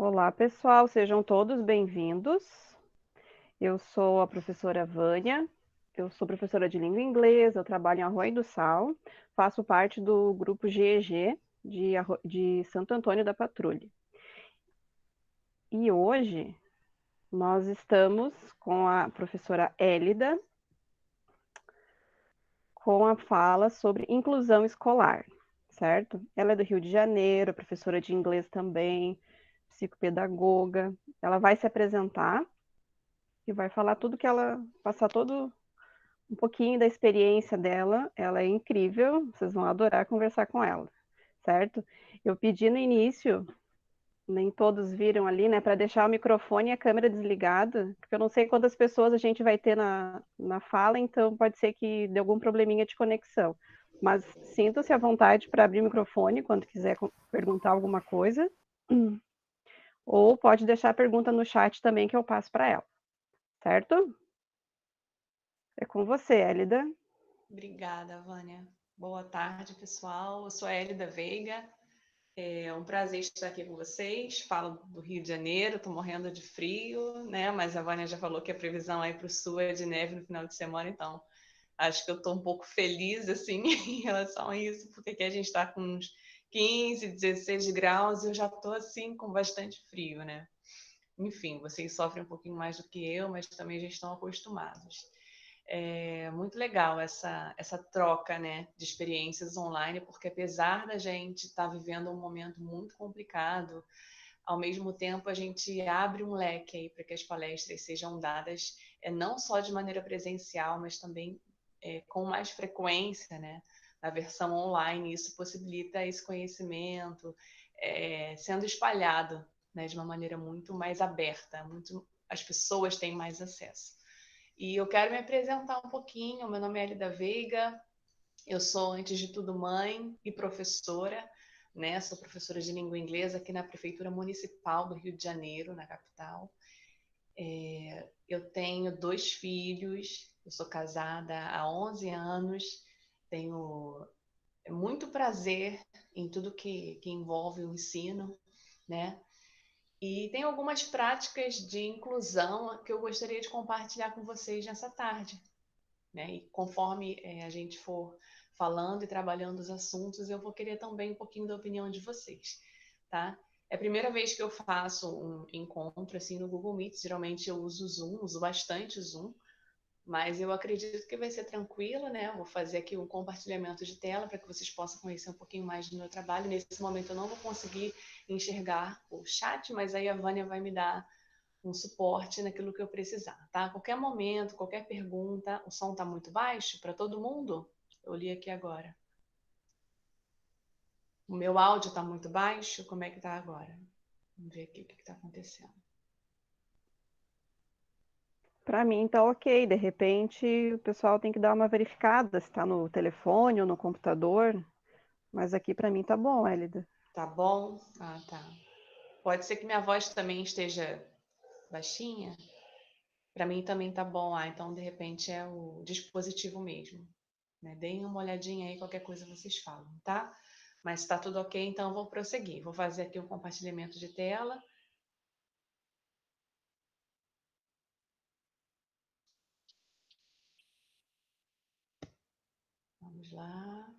Olá, pessoal, sejam todos bem-vindos. Eu sou a professora Vânia, eu sou professora de língua inglesa, eu trabalho em Arroio do Sal, faço parte do grupo GEG de Santo Antônio da Patrulha. E hoje nós estamos com a professora Élida com a fala sobre inclusão escolar, certo? Ela é do Rio de Janeiro, professora de inglês também, psicopedagoga. Ela vai se apresentar e vai falar tudo que ela, passar todo um pouquinho da experiência dela. Ela é incrível, vocês vão adorar conversar com ela, certo? Eu pedi no início, nem todos viram ali, né, para deixar o microfone e a câmera desligada, porque eu não sei quantas pessoas a gente vai ter na fala, então pode ser que dê algum probleminha de conexão. Mas sinta-se à vontade para abrir o microfone quando quiser perguntar alguma coisa, ou pode deixar a pergunta no chat também que eu passo para ela, certo? É com você, Elida. Obrigada, Vânia. Boa tarde, pessoal. Eu sou a Hélida Veiga. É um prazer estar aqui com vocês. Falo do Rio de Janeiro, estou morrendo de frio, né? Mas a Vânia já falou que a previsão aí para o sul é de neve no final de semana, então acho que eu estou um pouco feliz assim em relação a isso, porque aqui a gente está com uns 15, 16 graus e eu já estou assim com bastante frio, né? Enfim, vocês sofrem um pouquinho mais do que eu, mas também já estão acostumados. É muito legal essa troca, né, de experiências online, porque apesar da gente estar vivendo um momento muito complicado, ao mesmo tempo a gente abre um leque aí para que as palestras sejam dadas não só de maneira presencial, mas também com mais frequência, né, na versão online. Isso possibilita esse conhecimento sendo espalhado, né, de uma maneira muito mais aberta, as pessoas têm mais acesso. E eu quero me apresentar um pouquinho. Meu nome é Elida Veiga, eu sou, antes de tudo, mãe e professora, né? Sou professora de língua inglesa aqui na Prefeitura Municipal do Rio de Janeiro, na capital. Eu tenho 2 filhos, eu sou casada há 11 anos, tenho muito prazer em tudo que envolve o ensino, né? E tem algumas práticas de inclusão que eu gostaria de compartilhar com vocês nessa tarde, né? E conforme a gente for falando e trabalhando os assuntos, eu vou querer também um pouquinho da opinião de vocês, tá? É a primeira vez que eu faço um encontro assim no Google Meet. Geralmente eu uso o Zoom, uso bastante o Zoom, mas eu acredito que vai ser tranquilo, né? Eu vou fazer aqui um compartilhamento de tela para que vocês possam conhecer um pouquinho mais do meu trabalho. Nesse momento eu não vou conseguir enxergar o chat, mas aí a Vânia vai me dar um suporte naquilo que eu precisar, tá? A qualquer momento, qualquer pergunta, o som tá muito baixo para todo mundo? Eu li aqui agora. O meu áudio tá muito baixo? Como é que tá agora? Vamos ver aqui o que tá acontecendo. Para mim tá ok, de repente o pessoal tem que dar uma verificada se está no telefone ou no computador, mas aqui para mim tá bom, Elida. Tá bom? Ah, tá. Pode ser que minha voz também esteja baixinha? Para mim também tá bom. Ah, então de repente é o dispositivo mesmo, né? Deem uma olhadinha aí, qualquer coisa vocês falam, tá? Mas está tudo ok, então eu vou prosseguir. Vou fazer aqui um compartilhamento de tela. Vamos lá.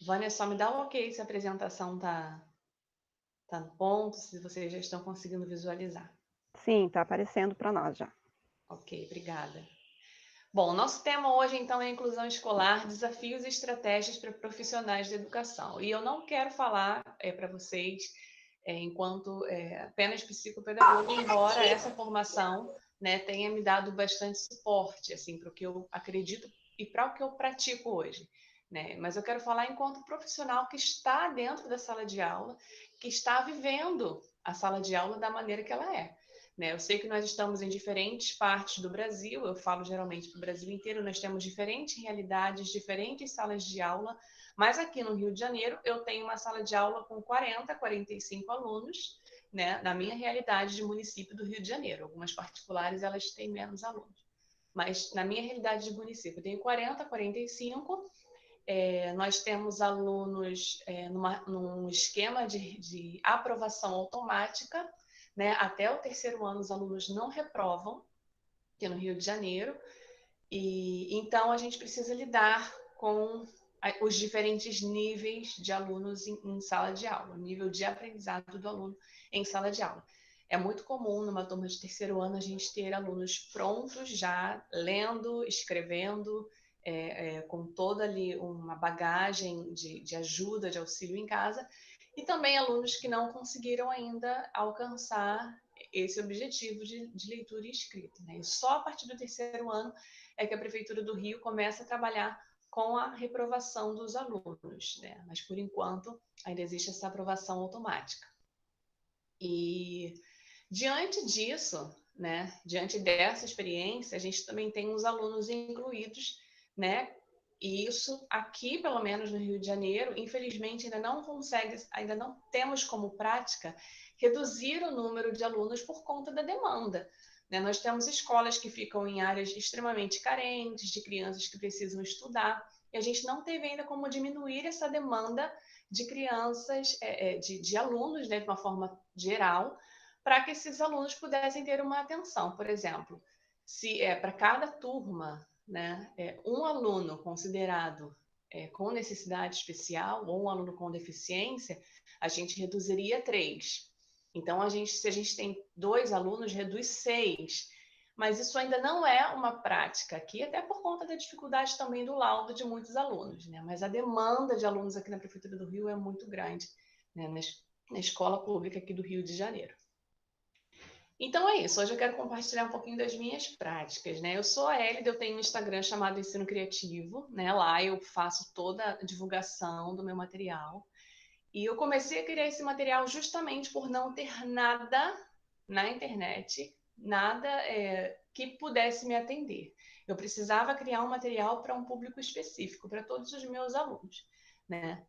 Vânia, só me dá o ok se a apresentação tá no ponto, se vocês já estão conseguindo visualizar. Sim, tá aparecendo para nós já. Ok, obrigada. Bom, nosso tema hoje então é inclusão escolar, desafios e estratégias para profissionais da educação. E eu não quero falar para vocês enquanto apenas psicopedagoga, embora essa formação, né, tenha me dado bastante suporte assim para o que eu acredito e para o que eu pratico hoje. Né? Mas eu quero falar enquanto profissional que está dentro da sala de aula, que está vivendo a sala de aula da maneira que ela é. Né? Eu sei que nós estamos em diferentes partes do Brasil, eu falo geralmente para o Brasil inteiro, nós temos diferentes realidades, diferentes salas de aula, mas aqui no Rio de Janeiro eu tenho uma sala de aula com 40, 45 alunos, né? Na minha realidade de município do Rio de Janeiro. Algumas particulares elas têm menos alunos. mas na minha realidade de município, eu tenho 40, 45. Nós temos alunos num esquema de aprovação automática, né? Até o terceiro ano, os alunos não reprovam, aqui no Rio de Janeiro, e então a gente precisa lidar com os diferentes níveis de alunos em sala de aula, o nível de aprendizado do aluno em sala de aula. É muito comum, numa turma de terceiro ano, a gente ter alunos prontos já, lendo, escrevendo, com toda ali uma bagagem de ajuda, de auxílio em casa, e também alunos que não conseguiram ainda alcançar esse objetivo de leitura e escrita, né? E só a partir do terceiro ano é que a Prefeitura do Rio começa a trabalhar com a reprovação dos alunos, né? Mas, por enquanto, ainda existe essa aprovação automática. E, diante disso, né, diante dessa experiência, a gente também tem os alunos incluídos, né? E isso aqui, pelo menos no Rio de Janeiro, infelizmente ainda não temos como prática reduzir o número de alunos por conta da demanda. Né? Nós temos escolas que ficam em áreas extremamente carentes, de crianças que precisam estudar, e a gente não teve ainda como diminuir essa demanda de crianças, de alunos, né, de uma forma geral, para que esses alunos pudessem ter uma atenção. Por exemplo, se para cada turma, né, um aluno considerado com necessidade especial ou um aluno com deficiência, a gente reduziria 3. Então, se a gente tem 2 alunos, reduz 6. Mas isso ainda não é uma prática aqui, até por conta da dificuldade também do laudo de muitos alunos, né? Mas a demanda de alunos aqui na Prefeitura do Rio é muito grande, né? Na escola pública aqui do Rio de Janeiro. Então é isso, hoje eu quero compartilhar um pouquinho das minhas práticas, né? Eu sou a Elida, eu tenho um Instagram chamado Ensino Criativo, né? Lá eu faço toda a divulgação do meu material. E eu comecei a criar esse material justamente por não ter nada na internet, nada que pudesse me atender. Eu precisava criar um material para um público específico, para todos os meus alunos, né?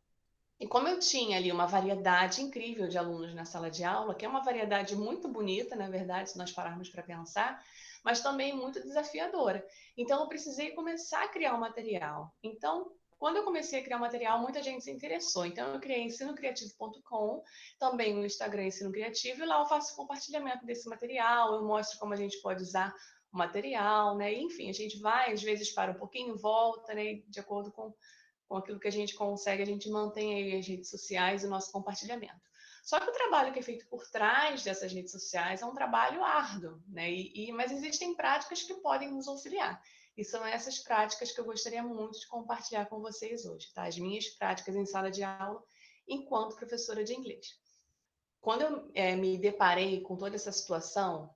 E como eu tinha ali uma variedade incrível de alunos na sala de aula, que é uma variedade muito bonita, na verdade, se nós pararmos para pensar, mas também muito desafiadora. Então, eu precisei começar a criar um material. Então, quando eu comecei a criar um material, muita gente se interessou. Então, eu criei ensinocriativo.com, também o Instagram Ensino Criativo, e lá eu faço compartilhamento desse material, eu mostro como a gente pode usar o material, né? Enfim, a gente vai, às vezes, para um pouquinho, volta, né? De acordo com aquilo que a gente consegue, a gente mantém aí as redes sociais e o nosso compartilhamento. Só que o trabalho que é feito por trás dessas redes sociais é um trabalho árduo, né? Mas existem práticas que podem nos auxiliar. E são essas práticas que eu gostaria muito de compartilhar com vocês hoje, tá? As minhas práticas em sala de aula enquanto professora de inglês. Quando eu me deparei com toda essa situação,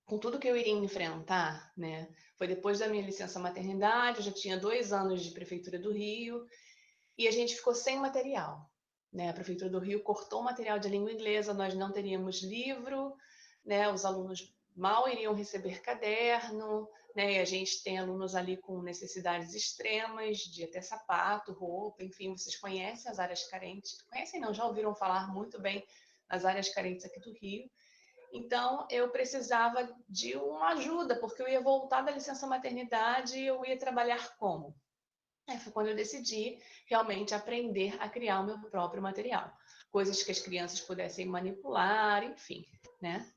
com tudo que eu iria enfrentar, né? Foi depois da minha licença maternidade, eu já tinha 2 anos de Prefeitura do Rio, e a gente ficou sem material, né? A Prefeitura do Rio cortou o material de língua inglesa, nós não teríamos livro, né? Os alunos mal iriam receber caderno, né? E a gente tem alunos ali com necessidades extremas, de até sapato, roupa, enfim, vocês conhecem as áreas carentes, conhecem não, já ouviram falar muito bem nas áreas carentes aqui do Rio. Então, eu precisava de uma ajuda, porque eu ia voltar da licença maternidade e eu ia trabalhar como? Foi quando eu decidi realmente aprender a criar o meu próprio material. Coisas que as crianças pudessem manipular, enfim, né?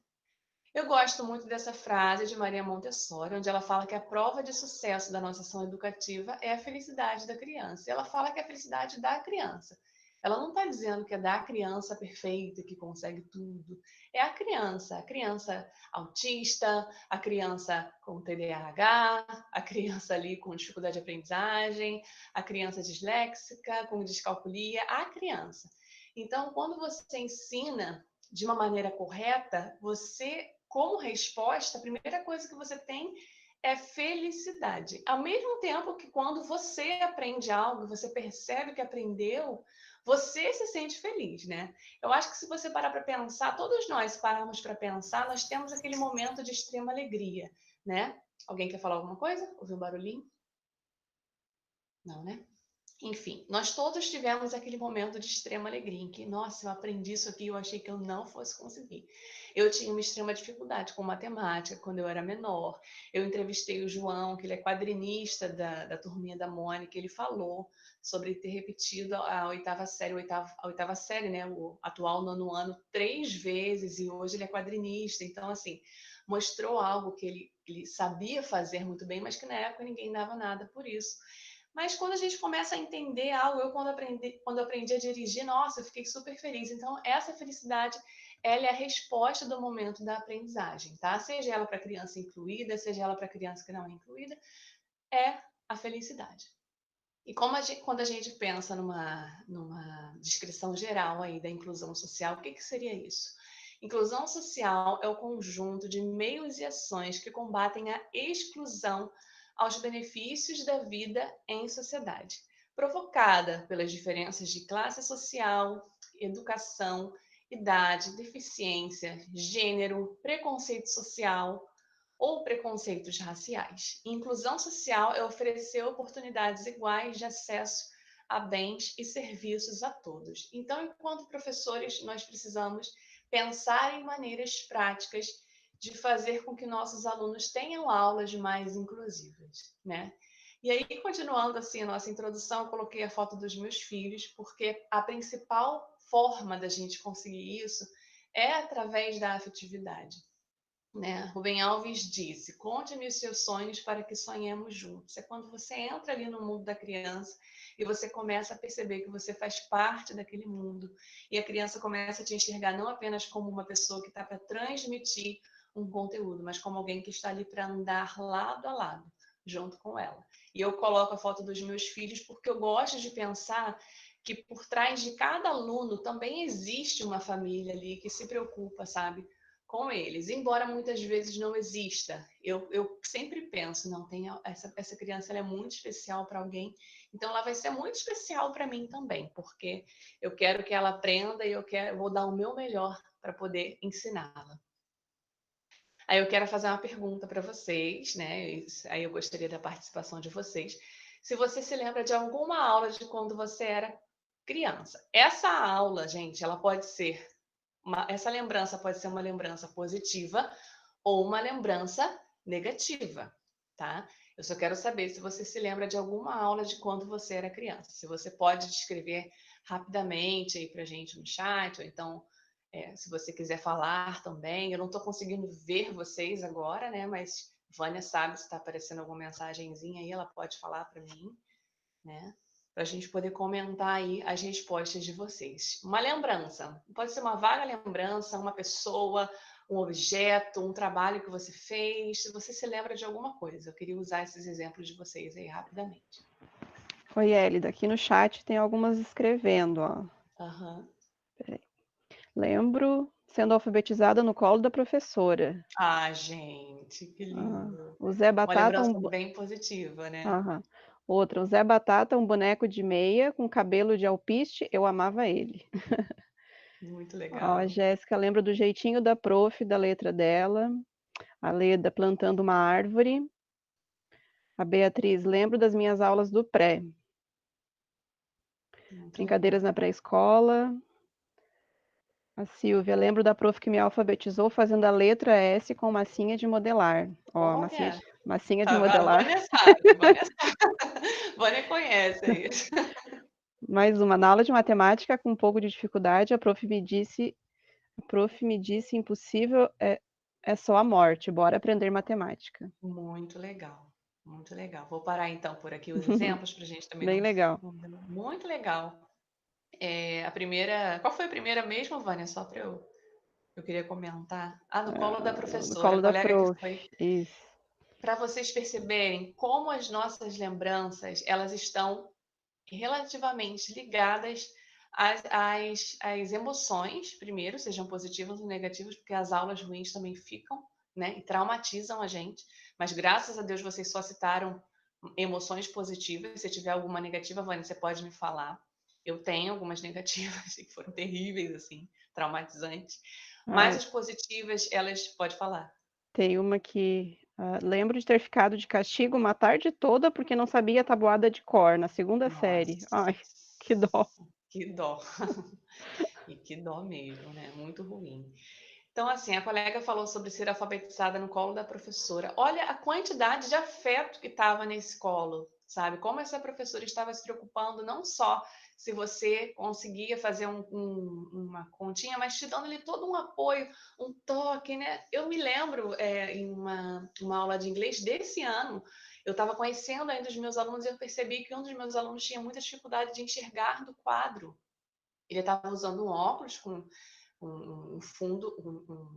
Eu gosto muito dessa frase de Maria Montessori, onde ela fala que a prova de sucesso da nossa ação educativa é a felicidade da criança. E ela fala que é a felicidade da criança. Ela não está dizendo que é da criança perfeita, que consegue tudo. É a criança autista, a criança com TDAH, a criança ali com dificuldade de aprendizagem, a criança disléxica, com descalculia, a criança. Então, quando você ensina de uma maneira correta, você, como resposta, a primeira coisa que você tem é felicidade. Ao mesmo tempo que quando você aprende algo, você percebe que aprendeu, você se sente feliz, né? Eu acho que se você parar para pensar, todos nós paramos para pensar, nós temos aquele momento de extrema alegria, né? Alguém quer falar alguma coisa? Ouviu um barulhinho? Não, né? Enfim, nós todos tivemos aquele momento de extrema alegria, em que, nossa, eu aprendi isso aqui, eu achei que eu não fosse conseguir. Eu tinha uma extrema dificuldade com matemática quando eu era menor. Eu entrevistei o João, que ele é quadrinista da turminha da Mônica, ele falou sobre ter repetido a oitava série, a oitava série, né, o atual nono ano, 3 vezes, e hoje ele é quadrinista. Então, assim, mostrou algo que ele sabia fazer muito bem, mas que na época ninguém dava nada por isso. Mas quando a gente começa a entender algo, eu quando aprendi a dirigir, nossa, eu fiquei super feliz. Então, essa felicidade, ela é a resposta do momento da aprendizagem, tá? Seja ela para criança incluída, seja ela para criança que não é incluída, é a felicidade. E quando a gente pensa numa descrição geral aí da inclusão social, o que seria isso? Inclusão social é o conjunto de meios e ações que combatem a exclusão aos benefícios da vida em sociedade, provocada pelas diferenças de classe social, educação, idade, deficiência, gênero, preconceito social, ou preconceitos raciais. Inclusão social é oferecer oportunidades iguais de acesso a bens e serviços a todos. Então, enquanto professores, nós precisamos pensar em maneiras práticas de fazer com que nossos alunos tenham aulas mais inclusivas, né? E aí, continuando assim a nossa introdução, eu coloquei a foto dos meus filhos, porque a principal forma da gente conseguir isso é através da afetividade. Né? Rubem Alves disse: conte-me os seus sonhos para que sonhemos juntos. É quando você entra ali no mundo da criança e você começa a perceber que você faz parte daquele mundo. E a criança começa a te enxergar não apenas como uma pessoa que está para transmitir um conteúdo, mas como alguém que está ali para andar lado a lado, junto com ela. E eu coloco a foto dos meus filhos porque eu gosto de pensar que por trás de cada aluno também existe uma família ali que se preocupa, sabe? Com eles, embora muitas vezes não exista. Eu sempre penso, não, tem essa criança ela é muito especial para alguém, então ela vai ser muito especial para mim também, porque eu quero que ela aprenda e eu vou dar o meu melhor para poder ensiná-la. Aí eu quero fazer uma pergunta para vocês, né? Aí eu gostaria da participação de vocês. Se você se lembra de alguma aula de quando você era criança. Essa aula, gente, ela pode ser essa lembrança pode ser uma lembrança positiva ou uma lembrança negativa, tá? Eu só quero saber se você se lembra de alguma aula de quando você era criança. Se você pode descrever rapidamente aí pra gente no chat, ou então, se você quiser falar também. Eu não estou conseguindo ver vocês agora, né? Mas Vânia sabe se está aparecendo alguma mensagenzinha aí, ela pode falar para mim, né? Para a gente poder comentar aí as respostas de vocês. Uma lembrança, pode ser uma vaga lembrança, uma pessoa, um objeto, um trabalho que você fez, se você se lembra de alguma coisa. Eu queria usar esses exemplos de vocês aí rapidamente. Oi, Elida, aqui no chat tem algumas escrevendo, ó. Aham. Peraí. Lembro sendo alfabetizada no colo da professora. Ah, gente, que Ah, lindo. o Zé Uma Batata, lembrança bem positiva, né? Aham. Outra, o Zé Batata, um boneco de meia com cabelo de alpiste, eu amava ele. Muito Ó, a legal. Jéssica lembra do jeitinho da prof, da letra dela. A Leda plantando uma árvore. A Beatriz, lembro das minhas aulas do pré. Muito Brincadeiras legal. na pré-escola. A Silvia, lembro da prof que me alfabetizou fazendo a letra S com massinha de modelar. Ó, Olha, massinha de a modelar. Vânia sabe, Vânia sabe. Vânia conhece isso. Mais uma. Na aula de matemática, com um pouco de dificuldade, a prof me disse impossível é só a morte, bora aprender matemática. Muito legal, muito legal. Vou parar então por aqui os exemplos para a gente também Bem não. legal. Muito legal. A primeira. Qual foi a primeira mesmo, Vânia? Só para eu queria comentar. Ah, no colo da No professora, colo a da colega que prof. foi. Isso. Para vocês perceberem como as nossas lembranças elas estão relativamente ligadas às emoções, primeiro, sejam positivas ou negativas, porque as aulas ruins também ficam, né, e traumatizam a gente. Mas graças a Deus vocês só citaram emoções positivas. Se tiver alguma negativa, Vânia, você pode me falar. Eu tenho algumas negativas que foram terríveis, assim, traumatizantes. Mas Ah, as positivas, elas pode falar. tem uma que Lembro de ter ficado de castigo uma tarde toda porque não sabia a tabuada de cor, na segunda série. Nossa, Ai, que dó. que dó. E que dó mesmo, né? Muito ruim. Então, assim, a colega falou sobre ser alfabetizada no colo da professora. Olha a quantidade de afeto que estava nesse colo, sabe? Como essa professora estava se preocupando não só se você conseguia fazer uma continha, mas te dando ali todo um apoio, um toque, né? Eu me lembro em uma aula de inglês desse ano, eu estava conhecendo ainda os meus alunos e eu percebi que um dos meus alunos tinha muita dificuldade de enxergar do quadro. Ele estava usando um óculos com um fundo,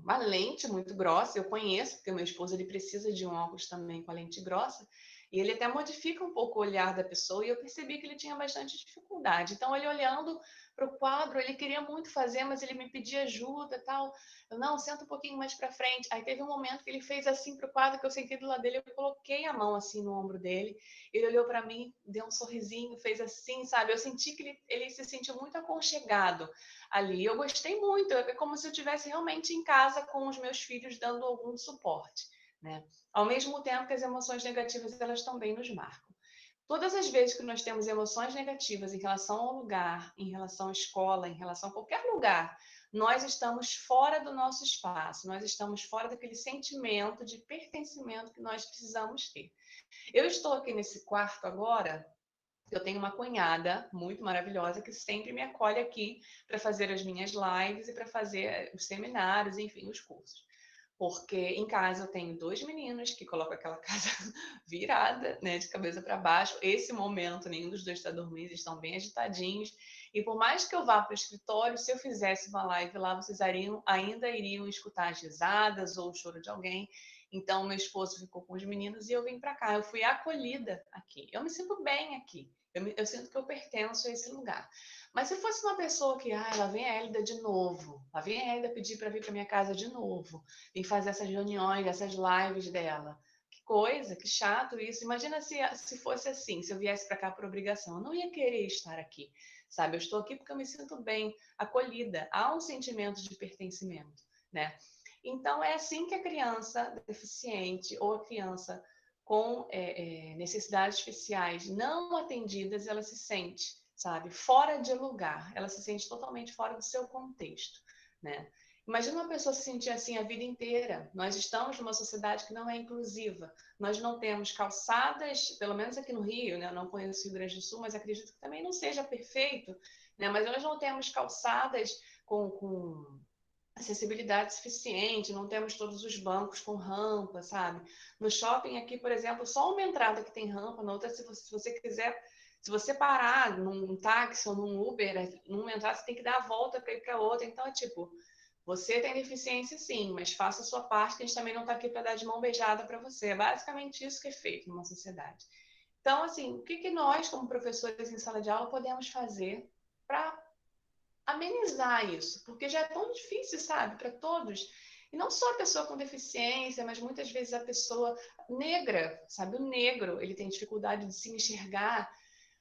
uma lente muito grossa. Eu conheço, porque o meu esposo ele precisa de um óculos também com a lente grossa, e ele até modifica um pouco o olhar da pessoa, e eu percebi que ele tinha bastante dificuldade. Então, ele olhando para o quadro, ele queria muito fazer, mas ele me pedia ajuda, tal. Eu, não, senta um pouquinho mais para frente. Aí teve um momento que ele fez assim para o quadro, que eu sentei do lado dele, eu coloquei a mão assim no ombro dele, ele olhou para mim, deu um sorrisinho, fez assim, sabe? Eu senti que ele se sentiu muito aconchegado ali. Eu gostei muito, é como se eu estivesse realmente em casa com os meus filhos dando algum suporte, né? Ao mesmo tempo que as emoções negativas, elas também nos marcam. Todas as vezes que nós temos emoções negativas em relação ao lugar, em relação à escola, em relação a qualquer lugar, nós estamos fora do nosso espaço, nós estamos fora daquele sentimento de pertencimento que nós precisamos ter. Eu estou aqui nesse quarto agora. Eu tenho uma cunhada muito maravilhosa que sempre me acolhe aqui para fazer as minhas lives e para fazer os seminários, enfim, os cursos. Porque em casa eu tenho dois meninos que colocam aquela casa virada, né, de cabeça para baixo. Esse momento, nenhum dos dois está dormindo, estão bem agitadinhos. E por mais que eu vá para o escritório, se eu fizesse uma live lá, vocês ainda iriam escutar as risadas ou o choro de alguém. Então, meu esposo ficou com os meninos e eu vim para cá. Eu fui acolhida aqui. Eu me sinto bem aqui. Eu sinto que eu pertenço a esse lugar. Mas se fosse uma pessoa que, lá vem a Hélida de novo, lá vem a Hélida pedir para vir para minha casa de novo, vem fazer essas reuniões, essas lives dela. Que coisa, que chato isso. Imagina se fosse assim, se eu viesse para cá por obrigação. Eu não ia querer estar aqui, sabe? Eu estou aqui porque eu me sinto bem, acolhida. Há um sentimento de pertencimento, né? Então, é assim que a criança deficiente ou a criança com necessidades especiais não atendidas, ela se sente, sabe, fora de lugar, ela se sente totalmente fora do seu contexto, né? Imagina uma pessoa se sentir assim a vida inteira. Nós estamos numa sociedade que não é inclusiva. Nós não temos calçadas, pelo menos aqui no Rio, né? Eu não conheço o Rio Grande do Sul, mas acredito que também não seja perfeito, né? Mas nós não temos calçadas com acessibilidade suficiente, não temos todos os bancos com rampa, sabe? No shopping aqui, por exemplo, só uma entrada que tem rampa, na outra, se você quiser, se você parar num táxi ou num Uber, numa entrada você tem que dar a volta para ir para outra. Então, é tipo, você tem deficiência sim, mas faça a sua parte, que a gente também não está aqui para dar de mão beijada para você. É basicamente isso que é feito numa sociedade. Então, assim, o que nós, como professores em sala de aula, podemos fazer para amenizar isso, porque já é tão difícil, sabe, para todos. E não só a pessoa com deficiência, mas muitas vezes a pessoa negra, sabe, o negro, ele tem dificuldade de se enxergar.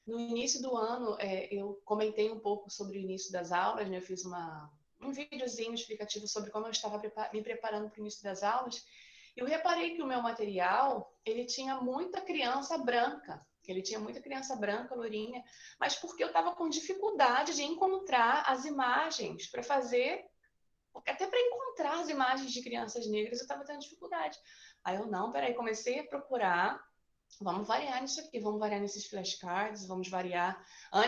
No início do ano, eu comentei um pouco sobre o início das aulas, né? Eu fiz um videozinho explicativo sobre como eu estava me preparando para o início das aulas. Eu reparei que o meu material, ele tinha muita criança branca, ele tinha muita criança branca, lourinha, mas porque eu estava com dificuldade de encontrar as imagens para fazer, até para encontrar as imagens de crianças negras, eu estava tendo dificuldade. Aí eu, não, peraí, comecei a procurar. Vamos variar nisso aqui, vamos variar nesses flashcards, vamos variar.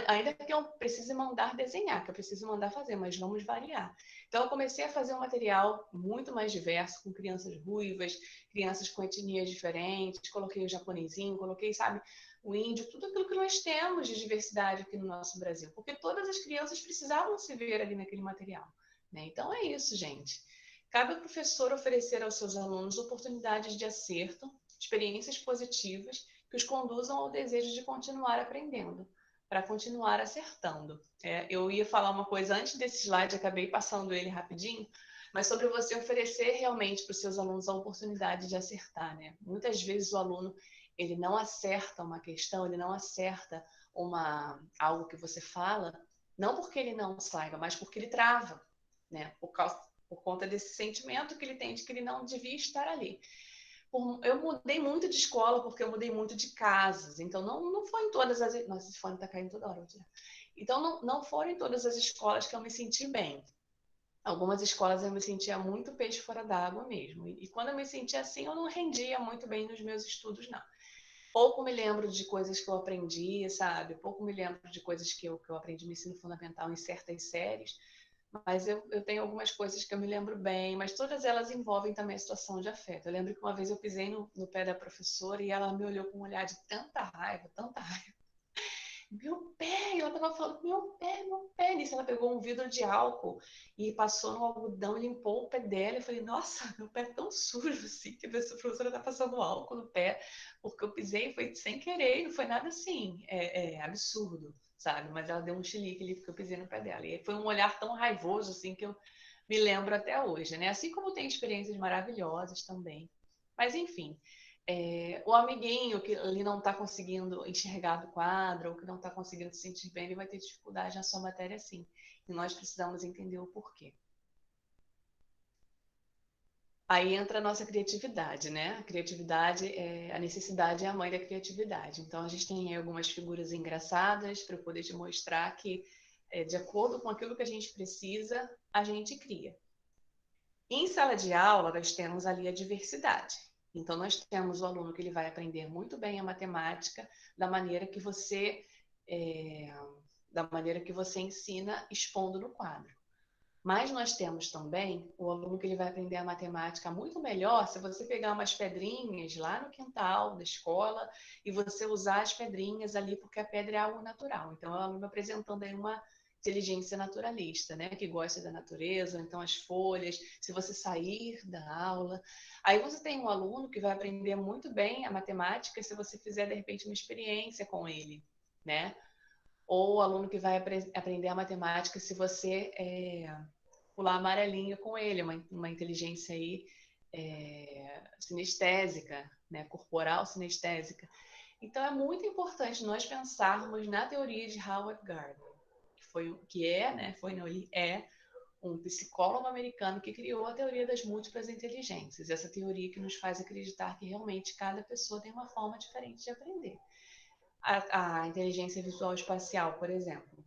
Ainda que eu precise mandar desenhar, que eu preciso mandar fazer, mas vamos variar. Então, eu comecei a fazer um material muito mais diverso, com crianças ruivas, crianças com etnias diferentes, coloquei o japonesinho, coloquei, sabe, o índio, tudo aquilo que nós temos de diversidade aqui no nosso Brasil, porque todas as crianças precisavam se ver ali naquele material, né? Então, é isso, gente. Cabe ao professor oferecer aos seus alunos oportunidades de acerto, experiências positivas que os conduzam ao desejo de continuar aprendendo, para continuar acertando. Eu ia falar uma coisa antes desse slide, acabei passando ele rapidinho, mas sobre você oferecer realmente para os seus alunos a oportunidade de acertar, né? Muitas vezes o aluno ele não acerta uma questão, ele não acerta algo que você fala, não porque ele não saiba, mas porque ele trava, né? Por conta desse sentimento que ele tem de que ele não devia estar ali. Eu mudei muito de escola porque eu mudei muito de casas. Então, não foi em todas as... Nossa, esse fone tá caindo toda hora. Vou tirar. Então, não foram em todas as escolas que eu me senti bem. Algumas escolas eu me sentia muito peixe fora d'água mesmo. E quando eu me sentia assim, eu não rendia muito bem nos meus estudos, não. Pouco me lembro de coisas que eu aprendi, sabe? Pouco me lembro de coisas que eu aprendi no ensino fundamental em certas séries. Mas eu tenho algumas coisas que eu me lembro bem, mas todas elas envolvem também a situação de afeto. Eu lembro que uma vez eu pisei no pé da professora e ela me olhou com um olhar de tanta raiva. Meu pé! E ela tava falando, meu pé, meu pé. Nisso ela pegou um vidro de álcool e passou no algodão e limpou o pé dela. Eu falei, nossa, meu pé é tão sujo assim, que a professora tá passando álcool no pé, porque eu pisei, foi sem querer, não foi nada assim, absurdo, sabe? Mas ela deu um chilique ali porque eu pisei no pé dela. E foi um olhar tão raivoso assim que eu me lembro até hoje, né? Assim como tem experiências maravilhosas também. Mas enfim, o amiguinho que ele não está conseguindo enxergar do quadro, ou que não está conseguindo se sentir bem, ele vai ter dificuldade na sua matéria sim. E nós precisamos entender o porquê. Aí entra a nossa criatividade, né? A criatividade, a necessidade é a mãe da criatividade. Então a gente tem aí algumas figuras engraçadas para poder te mostrar que, de acordo com aquilo que a gente precisa, a gente cria. Em sala de aula, nós temos ali a diversidade. Então, nós temos o aluno que ele vai aprender muito bem a matemática da maneira que você, é, da maneira que você ensina expondo no quadro. Mas nós temos também o aluno que ele vai aprender a matemática muito melhor se você pegar umas pedrinhas lá no quintal da escola e você usar as pedrinhas ali, porque a pedra é algo natural. Então, é o aluno apresentando aí uma inteligência naturalista, né? Que gosta da natureza, então as folhas, se você sair da aula. Aí você tem um aluno que vai aprender muito bem a matemática se você fizer, de repente, uma experiência com ele, né? Ou o aluno que vai aprender a matemática se você pular amarelinho com ele, uma inteligência aí sinestésica, né? Corporal sinestésica. Então é muito importante nós pensarmos na teoria de Howard Gardner, que é um psicólogo americano que criou a teoria das múltiplas inteligências, essa teoria que nos faz acreditar que realmente cada pessoa tem uma forma diferente de aprender. A inteligência visual espacial, por exemplo,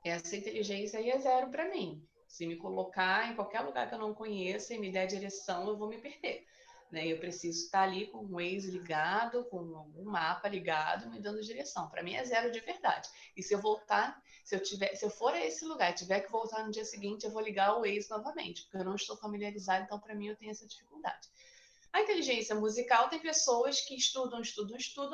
essa inteligência aí é zero para mim. Se me colocar em qualquer lugar que eu não conheça e me der direção, eu vou me perder. Né? Eu preciso estar ali com o Waze ligado, com algum mapa ligado, me dando direção. Para mim é zero de verdade. E se eu voltar, se eu for a esse lugar e tiver que voltar no dia seguinte, eu vou ligar o Waze novamente, porque eu não estou familiarizado, então para mim eu tenho essa dificuldade. A inteligência musical tem pessoas que estudam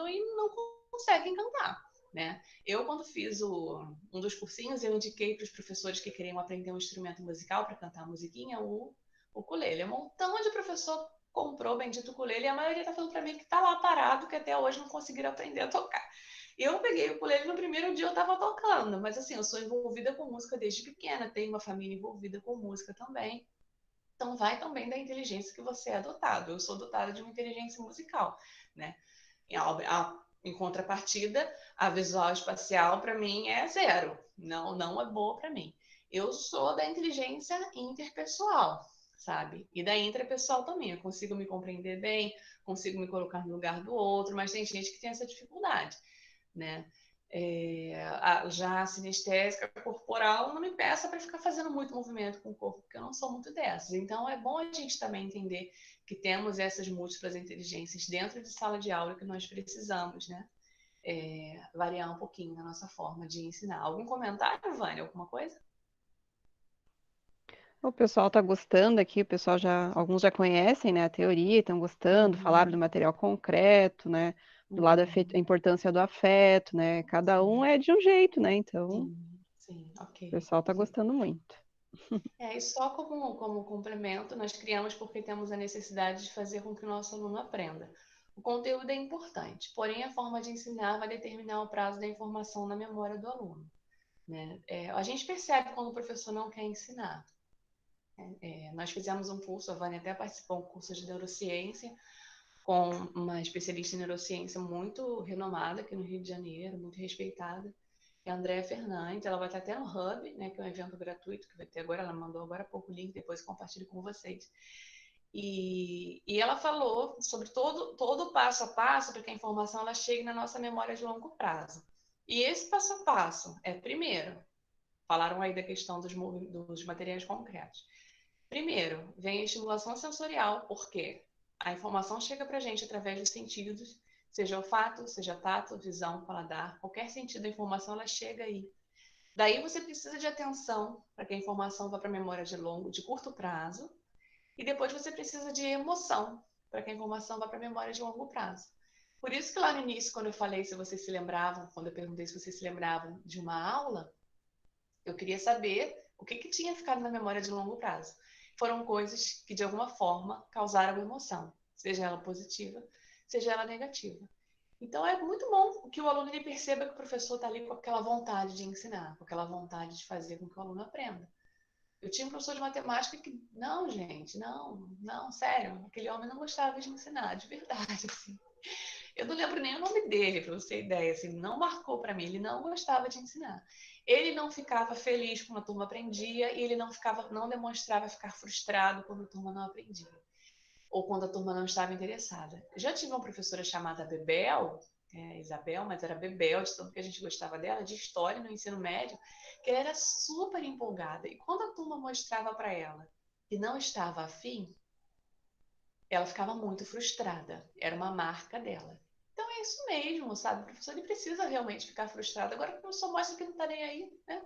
e não conseguem cantar, né? Eu, quando fiz um dos cursinhos, eu indiquei para os professores que queriam aprender um instrumento musical para cantar a musiquinha, o ukulele. Um montão de professor comprou o bendito ukulele e a maioria está falando para mim que está lá parado, que até hoje não conseguiram aprender a tocar. Eu peguei o ukulele no primeiro dia eu estava tocando, mas assim, eu sou envolvida com música desde pequena, tenho uma família envolvida com música também. Então, vai também da inteligência que você é dotado. Eu sou dotada de uma inteligência musical, né? Em contrapartida, a visual espacial, para mim, é zero. Não é boa para mim. Eu sou da inteligência interpessoal, sabe? E da intrapessoal também. Eu consigo me compreender bem, consigo me colocar no lugar do outro, mas tem gente que tem essa dificuldade, né? Já a sinestésica corporal não me peça para ficar fazendo muito movimento com o corpo, porque eu não sou muito dessas. Então é bom a gente também entender que temos essas múltiplas inteligências dentro de sala de aula que nós precisamos, né? Variar um pouquinho na nossa forma de ensinar. Algum comentário, Vânia? Alguma coisa? O pessoal está gostando aqui, o pessoal alguns já conhecem, né, a teoria, estão gostando, falaram do Uhum, material concreto, né, do lado a uhum, importância do afeto, né, cada um sim, é de um jeito, né, então o sim, ok. pessoal está gostando muito. E só como complemento, nós criamos porque temos a necessidade de fazer com que o nosso aluno aprenda. O conteúdo é importante, porém a forma de ensinar vai determinar o prazo da informação na memória do aluno. Né? A gente percebe quando o professor não quer ensinar. Nós fizemos um curso, a Vânia até participou, um curso de neurociência, com uma especialista em neurociência muito renomada aqui no Rio de Janeiro, muito respeitada, que é a Andréa Fernandes. Ela vai estar até no Hub, né, que é um evento gratuito que vai ter agora. Ela mandou agora há pouco o link, depois compartilho com vocês. E ela falou sobre todo o passo a passo para que a informação ela chegue na nossa memória de longo prazo. E esse passo a passo é, primeiro, falaram aí da questão dos materiais concretos. Primeiro, vem a estimulação sensorial, porque a informação chega para a gente através dos sentidos, seja olfato, seja tato, visão, paladar, qualquer sentido da informação, ela chega aí. Daí você precisa de atenção para que a informação vá para a memória de curto prazo, e depois você precisa de emoção para que a informação vá para a memória de longo prazo. Por isso que lá no início, quando eu falei se vocês se lembravam, quando eu perguntei se vocês se lembravam de uma aula, eu queria saber o que tinha ficado na memória de longo prazo. Foram coisas que, de alguma forma, causaram emoção, seja ela positiva, seja ela negativa. Então, é muito bom que o aluno ele perceba que o professor está ali com aquela vontade de ensinar, com aquela vontade de fazer com que o aluno aprenda. Eu tinha um professor de matemática que, não, gente, não, sério, aquele homem não gostava de ensinar, de verdade, assim. Eu não lembro nem o nome dele, para você ter ideia, assim, não marcou para mim, ele não gostava de ensinar. Ele não ficava feliz quando a turma aprendia e ele não demonstrava ficar frustrado quando a turma não aprendia ou quando a turma não estava interessada. Já tive uma professora chamada Bebel, Isabel, mas era Bebel, de tanto que a gente gostava dela, de história no ensino médio, que ela era super empolgada. E quando a turma mostrava para ela que não estava afim, ela ficava muito frustrada. Era uma marca dela. Então é isso mesmo, sabe? O professor ele precisa realmente ficar frustrado. Agora o professor mostra que não está nem aí, né?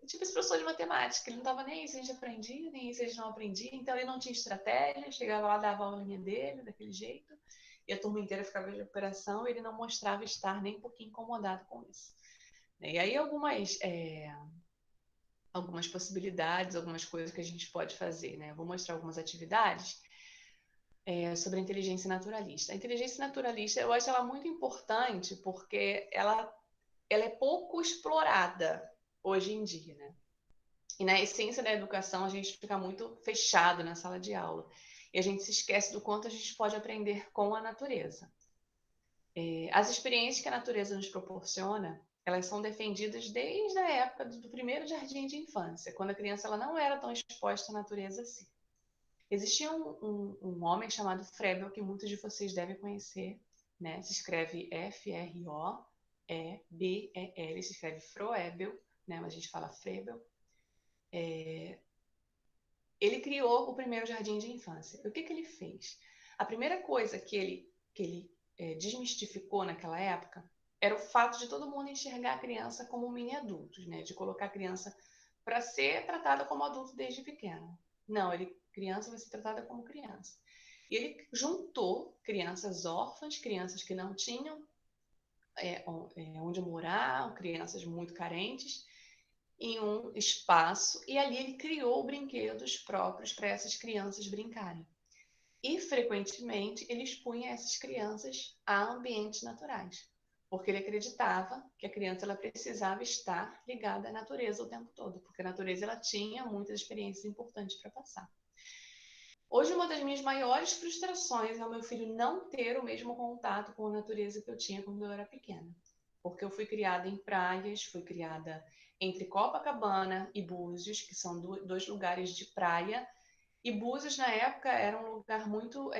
Tipo esse professor de matemática, ele não estava nem aí se a gente aprendia, nem aí se a gente não aprendia, então ele não tinha estratégia, chegava lá, dava a aulinha dele, daquele jeito, e a turma inteira ficava de recuperação, e ele não mostrava estar nem um pouquinho incomodado com isso. E aí algumas possibilidades, algumas coisas que a gente pode fazer, né? Eu vou mostrar algumas atividades sobre a inteligência naturalista. A inteligência naturalista, eu acho ela muito importante porque ela é pouco explorada hoje em dia, né? E na essência da educação, a gente fica muito fechado na sala de aula. E a gente se esquece do quanto a gente pode aprender com a natureza. As experiências que a natureza nos proporciona, elas são defendidas desde a época do primeiro jardim de infância, quando a criança ela não era tão exposta à natureza assim. Existia um homem chamado Froebel, que muitos de vocês devem conhecer, né? Se escreve F-R-O-E-B-E-L, se escreve Froebel, né? Mas a gente fala Froebel. Ele criou o primeiro jardim de infância. O que ele fez? A primeira coisa que ele desmistificou naquela época era o fato de todo mundo enxergar a criança como mini adultos, né? De colocar a criança para ser tratada como adulto desde pequena. Não, criança vai ser tratada como criança. E ele juntou crianças órfãs, crianças que não tinham onde morar, crianças muito carentes, em um espaço e ali ele criou brinquedos próprios para essas crianças brincarem. E frequentemente ele expunha essas crianças a ambientes naturais, porque ele acreditava que a criança ela precisava estar ligada à natureza o tempo todo, porque a natureza ela tinha muitas experiências importantes para passar. Hoje, uma das minhas maiores frustrações é o meu filho não ter o mesmo contato com a natureza que eu tinha quando eu era pequena. Porque eu fui criada em praias, fui criada entre Copacabana e Búzios, que são dois lugares de praia. E Búzios, na época, era um lugar muito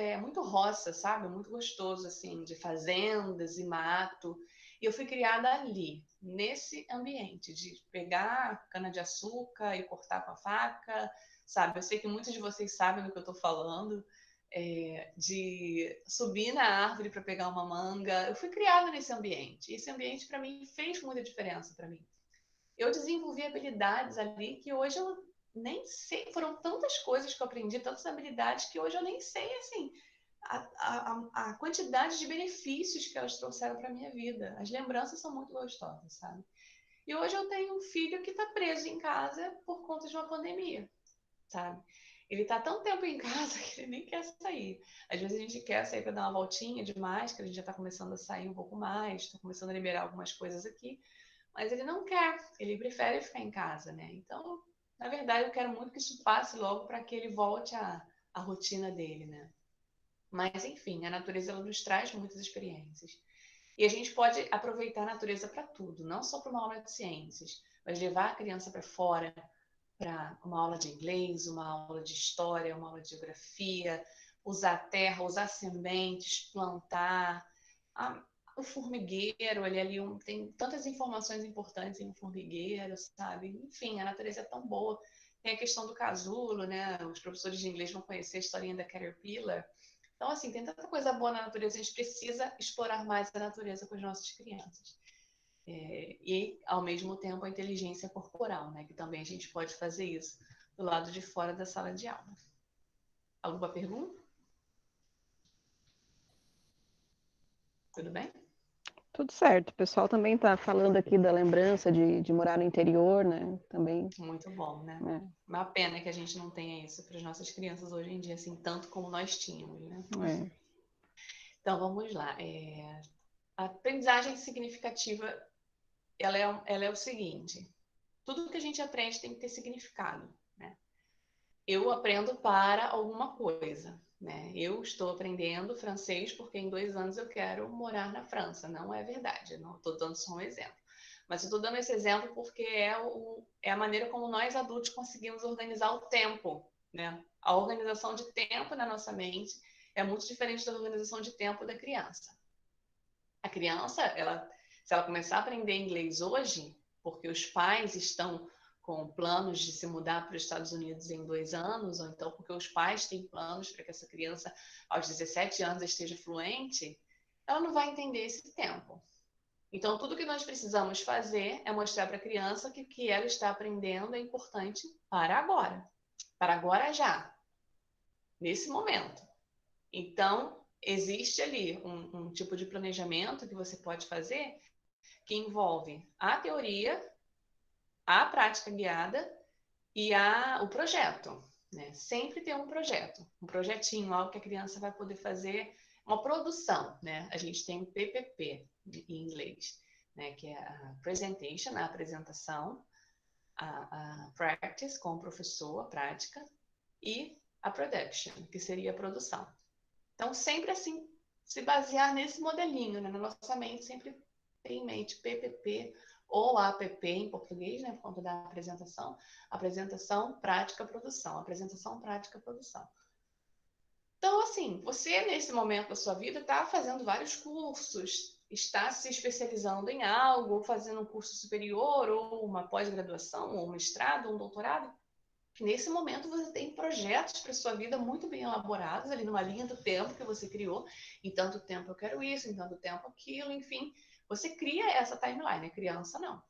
roça, sabe? Muito gostoso, assim, de fazendas e mato. E eu fui criada ali, nesse ambiente, de pegar cana-de-açúcar e cortar com a faca, sabe? Eu sei que muitos de vocês sabem do que eu estou falando, de subir na árvore para pegar uma manga. Eu fui criada nesse ambiente. Esse ambiente, para mim, fez muita diferença para mim. Eu desenvolvi habilidades ali que hoje eu nem sei. Foram tantas coisas que eu aprendi, tantas habilidades que hoje eu nem sei, assim, a quantidade de benefícios que elas trouxeram para minha vida. As lembranças são muito gostosas, sabe? E hoje eu tenho um filho que está preso em casa por conta de uma pandemia, sabe? Ele está tanto tempo em casa que ele nem quer sair. Às vezes a gente quer sair para dar uma voltinha de máscara, a gente já está começando a sair um pouco mais, está começando a liberar algumas coisas aqui, mas ele não quer, ele prefere ficar em casa, né? Então, na verdade, eu quero muito que isso passe logo para que ele volte à rotina dele, né? Mas, enfim, a natureza ela nos traz muitas experiências. E a gente pode aproveitar a natureza para tudo, não só para uma aula de ciências, mas levar a criança para fora, para uma aula de inglês, uma aula de história, uma aula de geografia, usar terra, usar sementes, plantar. O formigueiro, ele ali tem tantas informações importantes em um formigueiro, sabe? Enfim, a natureza é tão boa. Tem a questão do casulo, né? Os professores de inglês vão conhecer a historinha da Caterpillar. Então, assim, tem tanta coisa boa na natureza, a gente precisa explorar mais a natureza com as nossas crianças. E, ao mesmo tempo, a inteligência corporal, né? Que também a gente pode fazer isso do lado de fora da sala de aula. Alguma pergunta? Tudo bem? Tudo certo. O pessoal também está falando aqui da lembrança de morar no interior, né? Também. Muito bom, né? É, Uma pena que a gente não tenha isso para as nossas crianças hoje em dia, assim, tanto como nós tínhamos, né? é. Então, vamos lá. A aprendizagem significativa, ela é o seguinte. Tudo que a gente aprende tem que ter significado, né? Eu aprendo para alguma coisa, né? Eu estou aprendendo francês porque em 2 anos eu quero morar na França. Não é verdade, eu não estou dando só um exemplo. Mas eu estou dando esse exemplo porque é a maneira como nós adultos conseguimos organizar o tempo, né? A organização de tempo na nossa mente é muito diferente da organização de tempo da criança. A criança, se ela começar a aprender inglês hoje, porque os pais estão com planos de se mudar para os Estados Unidos em 2 anos, ou então porque os pais têm planos para que essa criança, aos 17 anos, esteja fluente, ela não vai entender esse tempo. Então, tudo que nós precisamos fazer é mostrar para a criança que o que ela está aprendendo é importante para agora já, nesse momento. Então, existe ali um tipo de planejamento que você pode fazer que envolve a teoria, a prática guiada e o projeto. Né? Sempre tem um projetinho, algo que a criança vai poder fazer, uma produção. Né? A gente tem o PPP em inglês, né? Que é a presentation, a apresentação, a practice com o professor, a prática, e a production, que seria a produção. Então, sempre assim, se basear nesse modelinho, né? Na nossa mente, sempre ter em mente PPP ou APP em português, né? Por conta da apresentação, prática, produção. Apresentação, prática, produção. Então, assim, você nesse momento da sua vida está fazendo vários cursos, está se especializando em algo, fazendo um curso superior, ou uma pós-graduação, ou um mestrado, ou um doutorado. Nesse momento, você tem projetos para sua vida muito bem elaborados, ali numa linha do tempo que você criou. Em tanto tempo eu quero isso, em tanto tempo aquilo, enfim. Você cria essa timeline, a criança não.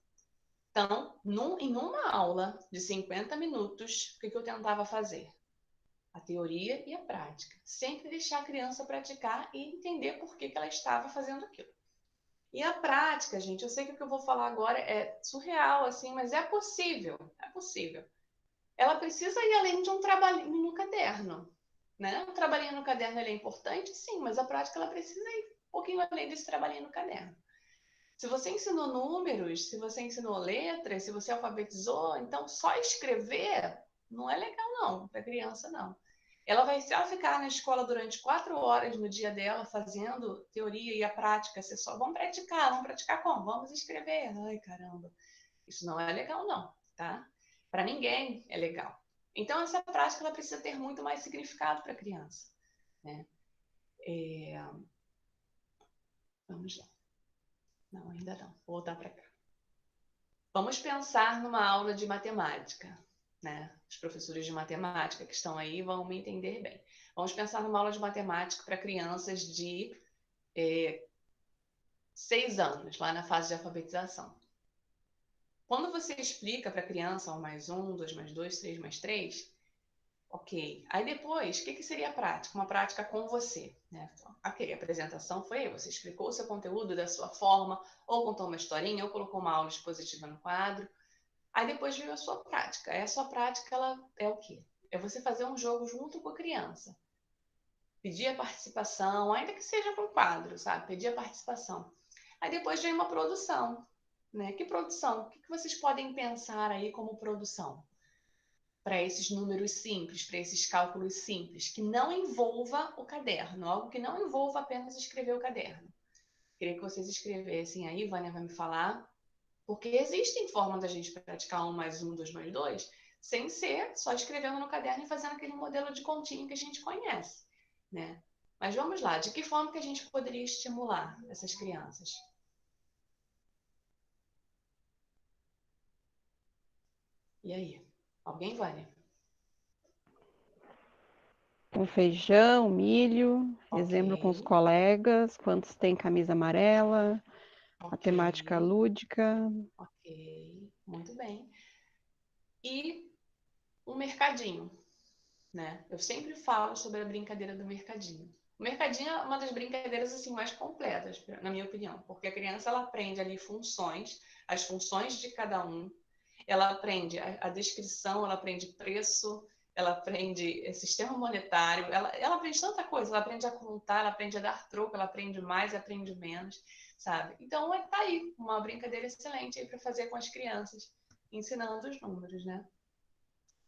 Então, em uma aula de 50 minutos, o que eu tentava fazer? A teoria e a prática. Sempre deixar a criança praticar e entender por que ela estava fazendo aquilo. E a prática, gente, eu sei que o que eu vou falar agora é surreal, assim, mas é possível. É possível. Ela precisa ir além de um trabalhinho no caderno. Né? Um trabalhinho no caderno é importante, sim, mas a prática ela precisa ir um pouquinho além desse trabalhinho no caderno. Se você ensinou números, se você ensinou letras, se você alfabetizou, então só escrever não é legal não, para criança não. Se ela ficar na escola durante 4 horas no dia dela fazendo teoria e a prática, você só vamos praticar como? Vamos escrever. Ai, caramba. Isso não é legal não, tá? Para ninguém é legal. Então essa prática ela precisa ter muito mais significado para a criança, né? Vamos lá. Não, ainda não. Vou voltar para cá. Vamos pensar numa aula de matemática, né? Os professores de matemática que estão aí vão me entender bem. Vamos pensar numa aula de matemática para crianças de 6 anos, lá na fase de alfabetização. Quando você explica para a criança 1 mais 1, 2 mais 2, 3 mais 3, ok. Aí depois, o que seria a prática? Uma prática com você, né? Ok, a apresentação foi você explicou o seu conteúdo da sua forma, ou contou uma historinha, ou colocou uma aula expositiva no quadro. Aí depois veio a sua prática. Aí a sua prática, ela é o quê? É você fazer um jogo junto com a criança. Pedir a participação, ainda que seja com quadro, sabe? Pedir a participação. Aí depois vem uma produção, né? Que produção? O que vocês podem pensar aí como produção? Para esses números simples, para esses cálculos simples, que não envolva o caderno, algo que não envolva apenas escrever o caderno. Queria que vocês escrevessem aí, Vânia vai me falar, porque existem formas da gente praticar 1 mais 1, 2 mais 2, sem ser só escrevendo no caderno e fazendo aquele modelo de continho que a gente conhece, né? Mas vamos lá, de que forma que a gente poderia estimular essas crianças? E aí? Alguém, Vânia? Com feijão, milho, Ok, exemplo com os colegas, quantos têm camisa amarela, ok, matemática lúdica. ok, muito bem. E um mercadinho, né? Eu sempre falo sobre a brincadeira do mercadinho. O mercadinho é uma das brincadeiras assim mais completas, na minha opinião, porque a criança ela aprende ali funções, as funções de cada um, ela aprende a descrição, ela aprende preço, ela aprende sistema monetário, ela aprende tanta coisa, ela aprende a contar, ela aprende a dar troco, ela aprende mais, aprende menos, sabe? Então, tá aí uma brincadeira excelente aí para fazer com as crianças, ensinando os números, né?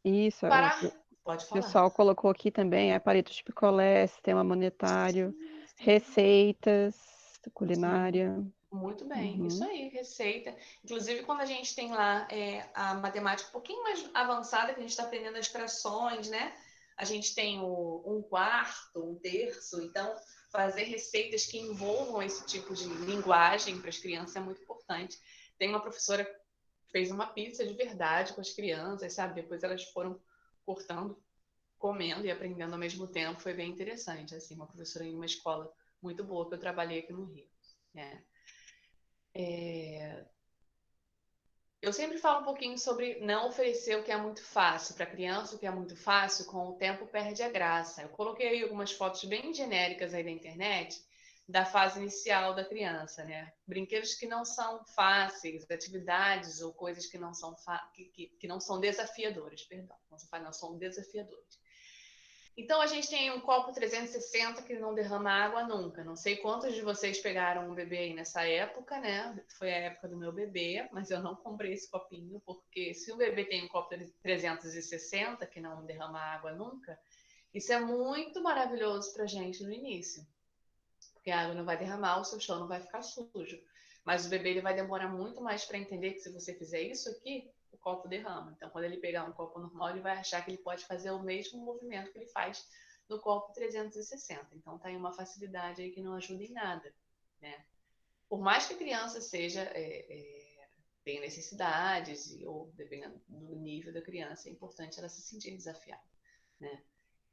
Isso, o Parar, pode falar. pessoal colocou aqui também, palito de picolé, sistema monetário, Sim, sim, receitas, sim. culinária. Muito bem, isso Uhum. aí, receita. Inclusive, quando a gente tem lá a matemática um pouquinho mais avançada, que a gente está aprendendo as frações, né? A gente tem um quarto, um terço, então fazer receitas que envolvam esse tipo de linguagem para as crianças é muito importante. Tem uma professora que fez uma pizza de verdade com as crianças, sabe? Depois elas foram cortando, comendo e aprendendo ao mesmo tempo. Foi bem interessante, assim, uma professora em uma escola muito boa que eu trabalhei aqui no Rio, né? Eu sempre falo um pouquinho sobre não oferecer o que é muito fácil. Para criança, o que é muito fácil, com o tempo perde a graça. Eu coloquei aí algumas fotos bem genéricas aí da internet da fase inicial da criança, né? Brinquedos que não são fáceis, atividades ou coisas que não são, que não são desafiadoras, perdão, não são desafiadores. Então a gente tem um copo 360 que não derrama água nunca. Não sei quantos de vocês pegaram um bebê aí nessa época, né? Foi a época do meu bebê, mas eu não comprei esse copinho, porque se o bebê tem um copo 360 que não derrama água nunca, isso é muito maravilhoso pra gente no início. Porque a água não vai derramar, o seu chão não vai ficar sujo. Mas o bebê ele vai demorar muito mais para entender que se você fizer isso aqui, o copo derrama. Então, quando ele pegar um copo normal, ele vai achar que ele pode fazer o mesmo movimento que ele faz no copo 360. Então, tá aí uma facilidade aí que não ajuda em nada, né? Por mais que a criança seja tenha necessidades ou dependendo do nível da criança, é importante ela se sentir desafiada, né?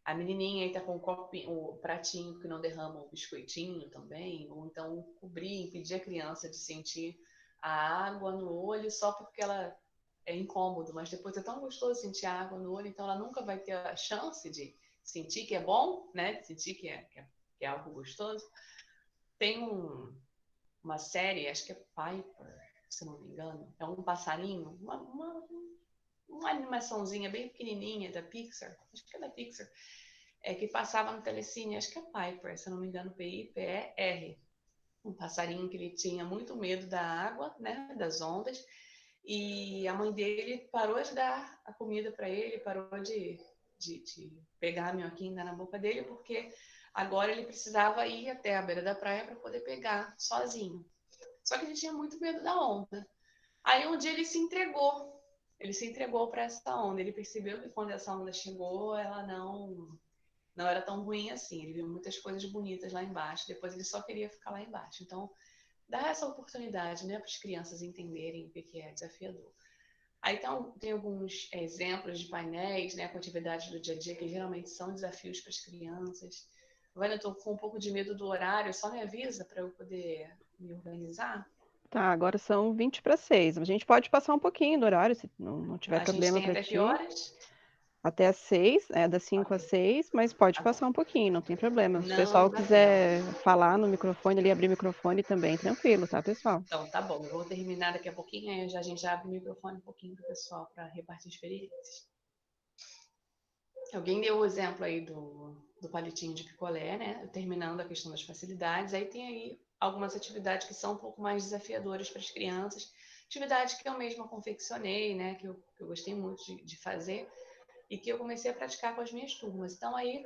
A menininha aí tá com o pratinho que não derrama o biscoitinho também, ou então cobrir, impedir a criança de sentir a água no olho só porque ela é incômodo, mas depois é tão gostoso sentir a água no olho, então ela nunca vai ter a chance de sentir que é bom, né? De sentir que é algo gostoso. Tem uma série, acho que é Piper, se não me engano, é um passarinho, uma animaçãozinha bem pequenininha da Pixar, acho que é da Pixar, que passava no Telecine, acho que é Piper, se eu não me engano, Piper, um passarinho que ele tinha muito medo da água, né, das ondas, e a mãe dele parou de dar a comida para ele, parou de pegar a minhoquinha na boca dele, porque agora ele precisava ir até a beira da praia para poder pegar sozinho. Só que ele tinha muito medo da onda. Aí um dia ele se entregou para essa onda, ele percebeu que quando essa onda chegou, ela não era tão ruim assim. Ele viu muitas coisas bonitas lá embaixo. Depois ele só queria ficar lá embaixo. Então, dá essa oportunidade, né, para as crianças entenderem o que é desafiador. Aí então, tem alguns exemplos de painéis, né, com atividades do dia a dia que geralmente são desafios para as crianças. Agora eu estou com um pouco de medo do horário, só me avisa para eu poder me organizar. Tá, agora são 20 para 6. A gente pode passar um pouquinho do horário, se não tiver A gente problema tem para até que ti. horas? Até às 6, das 5 Ok, às 6, mas pode tá bom. passar um pouquinho, não tem problema. Se o Não pessoal dá tempo. quiser falar no microfone ali, abrir o microfone também, tranquilo, tá, pessoal? Então, tá bom. Eu vou terminar daqui a pouquinho, aí a gente já abre o microfone um pouquinho para o pessoal para repartir experiências. Alguém deu o exemplo aí do palitinho de picolé, né? Terminando a questão das facilidades. Aí tem aí algumas atividades que são um pouco mais desafiadoras para as crianças. Atividades que eu mesma confeccionei, né? Que eu gostei muito de fazer e que eu comecei a praticar com as minhas turmas. Então, aí,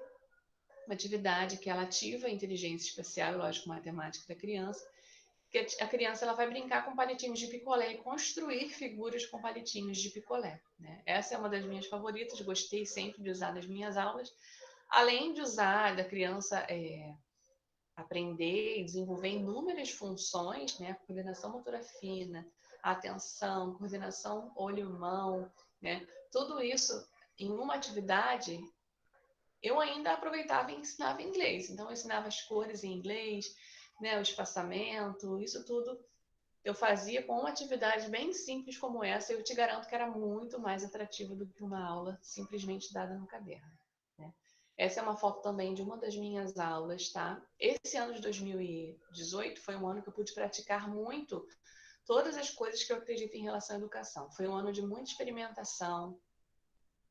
uma atividade que ela ativa a inteligência espacial e lógico matemática da criança que a criança ela vai brincar com palitinhos de picolé e construir figuras com palitinhos de picolé, né? Essa é uma das minhas favoritas, gostei sempre de usar nas minhas aulas. Além de usar da criança aprender e desenvolver inúmeras funções, né? Coordenação motora fina, atenção, coordenação olho-mão, né? Tudo isso em uma atividade, eu ainda aproveitava e ensinava inglês. Então, eu ensinava as cores em inglês, né? O espaçamento, isso tudo eu fazia com uma atividade bem simples como essa. Eu te garanto que era muito mais atrativo do que uma aula simplesmente dada no caderno, né? Essa é uma foto também de uma das minhas aulas, tá? Esse ano de 2018 foi um ano que eu pude praticar muito todas as coisas que eu acredito em relação à educação. Foi um ano de muita experimentação.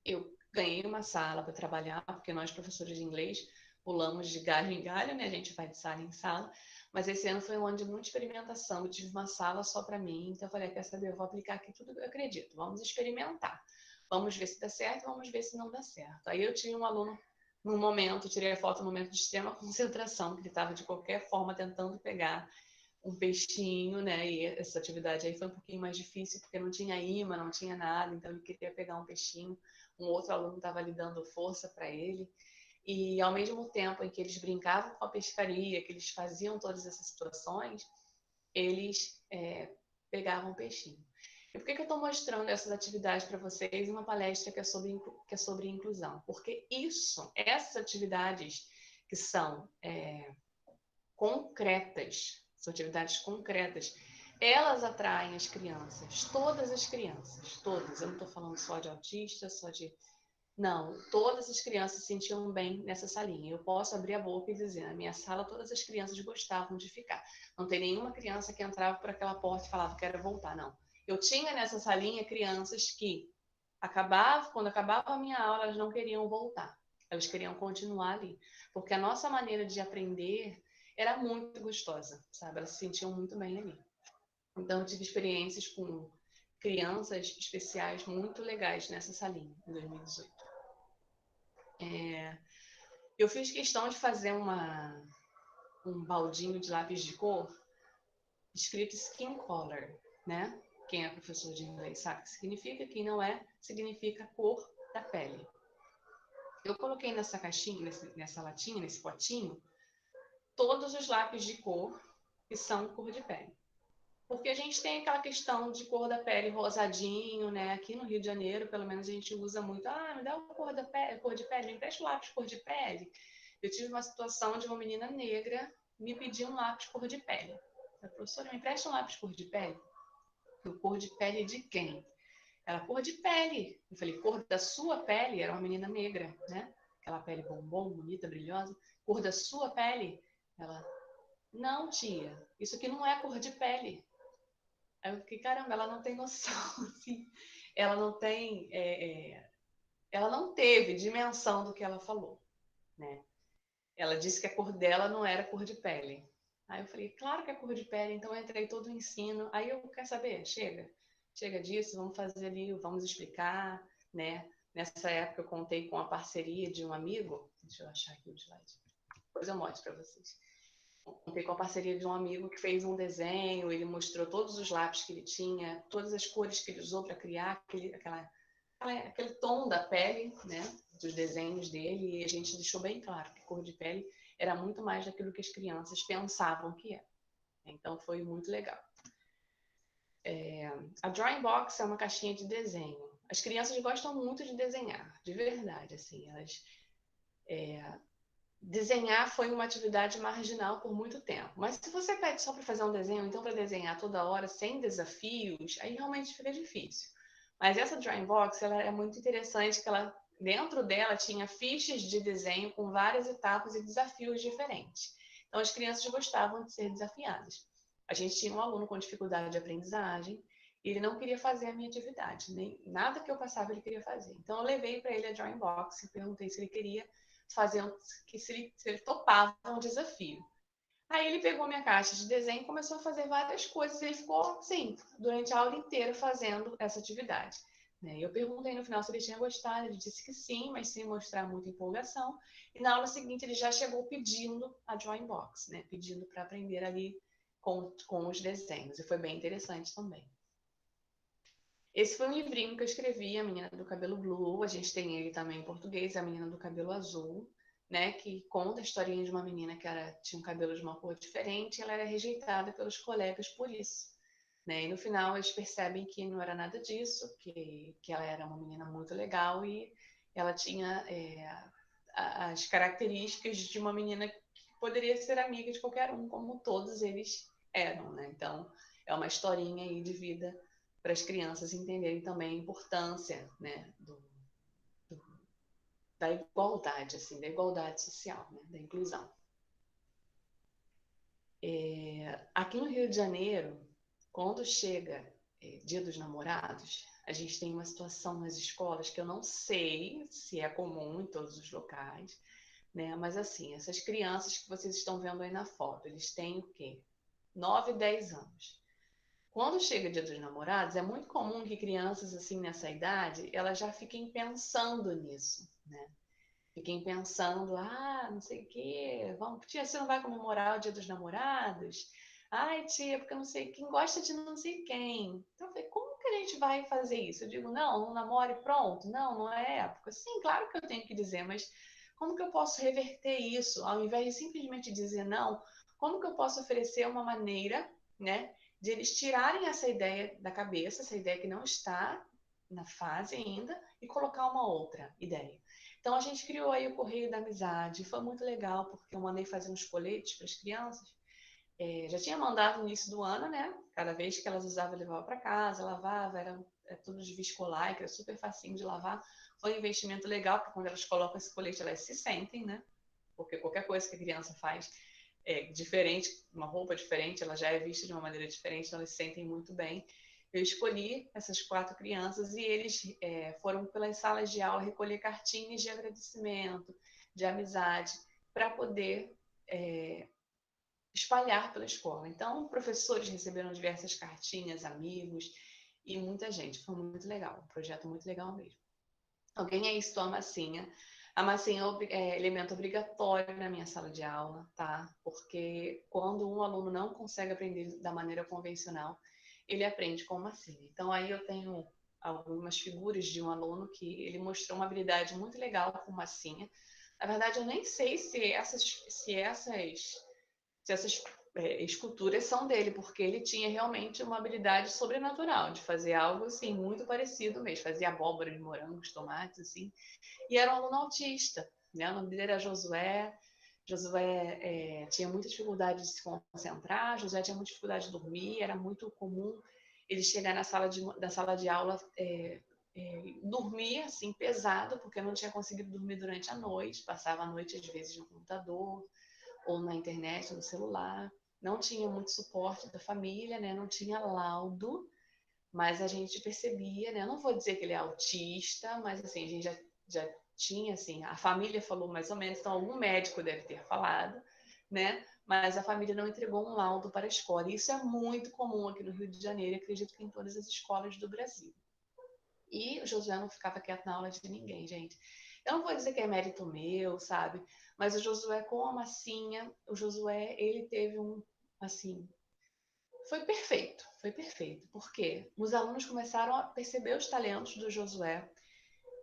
Eu ganhei uma sala para trabalhar, porque nós, professores de inglês, pulamos de galho em galho, né? A gente vai de sala em sala. Mas esse ano foi um ano de muita experimentação. Eu tive uma sala só para mim, então eu falei, quer saber, eu vou aplicar aqui tudo que eu acredito. Vamos experimentar. Vamos ver se dá certo, vamos ver se não dá certo. Aí eu tinha um aluno, num momento, tirei a foto num momento de extrema concentração, que ele estava de qualquer forma tentando pegar um peixinho, né? E essa atividade aí foi um pouquinho mais difícil, porque não tinha imã, não tinha nada, então ele queria pegar um peixinho. Um outro aluno estava ali dando força para ele. E ao mesmo tempo em que eles brincavam com a pescaria, que eles faziam todas essas situações, eles pegavam peixinho. E por que eu estou mostrando essas atividades para vocês em uma palestra que é sobre inclusão? Porque essas atividades que são concretas, são atividades concretas, elas atraem as crianças, todas as crianças, todas. Eu não estou falando só de autistas, só de não, todas as crianças se sentiam bem nessa salinha. Eu posso abrir a boca e dizer, na minha sala todas as crianças gostavam de ficar. Não tem nenhuma criança que entrava por aquela porta e falava, quero voltar, não. Eu tinha nessa salinha crianças que quando acabava a minha aula, elas não queriam voltar. Elas queriam continuar ali. Porque a nossa maneira de aprender era muito gostosa, sabe? Elas se sentiam muito bem ali. Então, eu tive experiências com crianças especiais muito legais nessa salinha, em 2018. Eu fiz questão de fazer um baldinho de lápis de cor escrito skin color, né? Quem é professor de inglês sabe o que significa, quem não é, significa cor da pele. Eu coloquei nessa caixinha, nessa latinha, nesse potinho, todos os lápis de cor que são cor de pele. Porque a gente tem aquela questão de cor da pele rosadinho, né? Aqui no Rio de Janeiro, pelo menos, a gente usa muito. Me dá uma cor de pele, me empresta um lápis cor de pele. Eu tive uma situação de uma menina negra me pedir um lápis cor de pele. A professora, me empresta um lápis cor de pele? Eu, cor de pele de quem? Ela, cor de pele. Eu falei, cor da sua pele? Era uma menina negra, né? Aquela pele bombom, bonita, brilhosa. Cor da sua pele? Ela, não, tia, isso aqui não é cor de pele. Aí eu fiquei, caramba, ela não tem noção, assim. Ela não tem, ela não teve dimensão do que ela falou, né? Ela disse que a cor dela não era cor de pele. Aí eu falei, claro que é cor de pele, então eu entrei todo o ensino. Aí eu, quer saber? Chega disso, vamos fazer ali, vamos explicar, né? Nessa época eu contei com a parceria de um amigo, deixa eu achar aqui o slide, depois eu mostro para vocês. Contei com a parceria de um amigo que fez um desenho, ele mostrou todos os lápis que ele tinha, todas as cores que ele usou para criar aquele tom da pele, né, dos desenhos dele, e a gente deixou bem claro que cor de pele era muito mais daquilo que as crianças pensavam que era. Então foi muito legal. A Drawing Box é uma caixinha de desenho. As crianças gostam muito de desenhar, de verdade, assim, elas desenhar foi uma atividade marginal por muito tempo. Mas se você pede só para fazer um desenho, então para desenhar toda hora, sem desafios, aí realmente fica difícil. Mas essa Drawing Box, ela é muito interessante, que ela, dentro dela tinha fichas de desenho com várias etapas e desafios diferentes. Então as crianças gostavam de ser desafiadas. A gente tinha um aluno com dificuldade de aprendizagem, e ele não queria fazer a minha atividade, nem nada que eu passava ele queria fazer. Então eu levei para ele a Drawing Box e perguntei se ele queria se ele topava um desafio. Aí ele pegou minha caixa de desenho e começou a fazer várias coisas. Ele ficou, assim, durante a aula inteira fazendo essa atividade. Eu perguntei no final se ele tinha gostado, ele disse que sim, mas sem mostrar muita empolgação. E na aula seguinte ele já chegou pedindo a Drawing Box, né? Pedindo para aprender ali com os desenhos, e foi bem interessante também. Esse foi um livrinho que eu escrevi, A Menina do Cabelo Blue. A gente tem ele também em português, A Menina do Cabelo Azul, né? Que conta a historinha de uma menina que tinha um cabelo de uma cor diferente e ela era rejeitada pelos colegas por isso. Né? E no final eles percebem que não era nada disso, que ela era uma menina muito legal e ela tinha as características de uma menina que poderia ser amiga de qualquer um, como todos eles eram. Né? Então é uma historinha aí de vida para as crianças entenderem também a importância, né, da igualdade, assim, da igualdade social, né, da inclusão. Aqui no Rio de Janeiro, quando chega Dia dos Namorados, a gente tem uma situação nas escolas que eu não sei se é comum em todos os locais, né? Mas assim, essas crianças que vocês estão vendo aí na foto, eles têm o quê? 9, 10 anos. Quando chega o Dia dos Namorados, é muito comum que crianças assim nessa idade, elas já fiquem pensando nisso, né? Fiquem pensando, não sei o quê, vamos, tia, você não vai comemorar o Dia dos Namorados? Ai, tia, porque eu não sei quem gosta de não sei quem. Então, eu falei, como que a gente vai fazer isso? Eu digo, não namore pronto. Não é época. Sim, claro que eu tenho que dizer, mas como que eu posso reverter isso? Ao invés de simplesmente dizer não, como que eu posso oferecer uma maneira, né, de eles tirarem essa ideia da cabeça, essa ideia que não está na fase ainda, e colocar uma outra ideia. Então a gente criou aí o Correio da Amizade, foi muito legal, porque eu mandei fazer uns coletes para as crianças. Já tinha mandado no início do ano, né? Cada vez que elas usavam, eu levava para casa, lavava, era tudo de viscolar, que era super facinho de lavar. Foi um investimento legal, porque quando elas colocam esse colete, elas se sentem, né? Porque qualquer coisa que a criança faz diferente, uma roupa diferente, ela já é vista de uma maneira diferente, então eles se sentem muito bem. Eu escolhi essas 4 crianças e eles foram pelas salas de aula recolher cartinhas de agradecimento, de amizade, para poder espalhar pela escola. Então, professores receberam diversas cartinhas, amigos e muita gente. Foi muito legal, um projeto muito legal mesmo. Alguém aí citou a massinha. A massinha é elemento obrigatório na minha sala de aula, tá? Porque quando um aluno não consegue aprender da maneira convencional, ele aprende com massinha. Então, aí eu tenho algumas figuras de um aluno que ele mostrou uma habilidade muito legal com massinha. Na verdade, eu nem sei se essas esculturas são dele, porque ele tinha realmente uma habilidade sobrenatural de fazer algo assim muito parecido mesmo, fazia abóbora de morangos, tomates assim, e era um aluno autista, né? O nome dele era Josué. Josué tinha muita dificuldade de se concentrar, Josué tinha muita dificuldade de dormir, era muito comum ele chegar na sala de aula dormir assim pesado, porque não tinha conseguido dormir durante a noite, passava a noite às vezes no computador ou na internet, no celular. Não tinha muito suporte da família, né? Não tinha laudo, mas a gente percebia, né? Eu não vou dizer que ele é autista, mas assim, a gente já tinha, assim, a família falou mais ou menos, então algum médico deve ter falado, né? Mas a família não entregou um laudo para a escola. E isso é muito comum aqui no Rio de Janeiro, acredito que em todas as escolas do Brasil. E o Josué não ficava quieto na aula de ninguém, gente. Eu não vou dizer que é mérito meu, sabe? Mas o Josué com a massinha, o Josué, ele teve assim, foi perfeito, foi perfeito. Por quê? Os alunos começaram a perceber os talentos do Josué.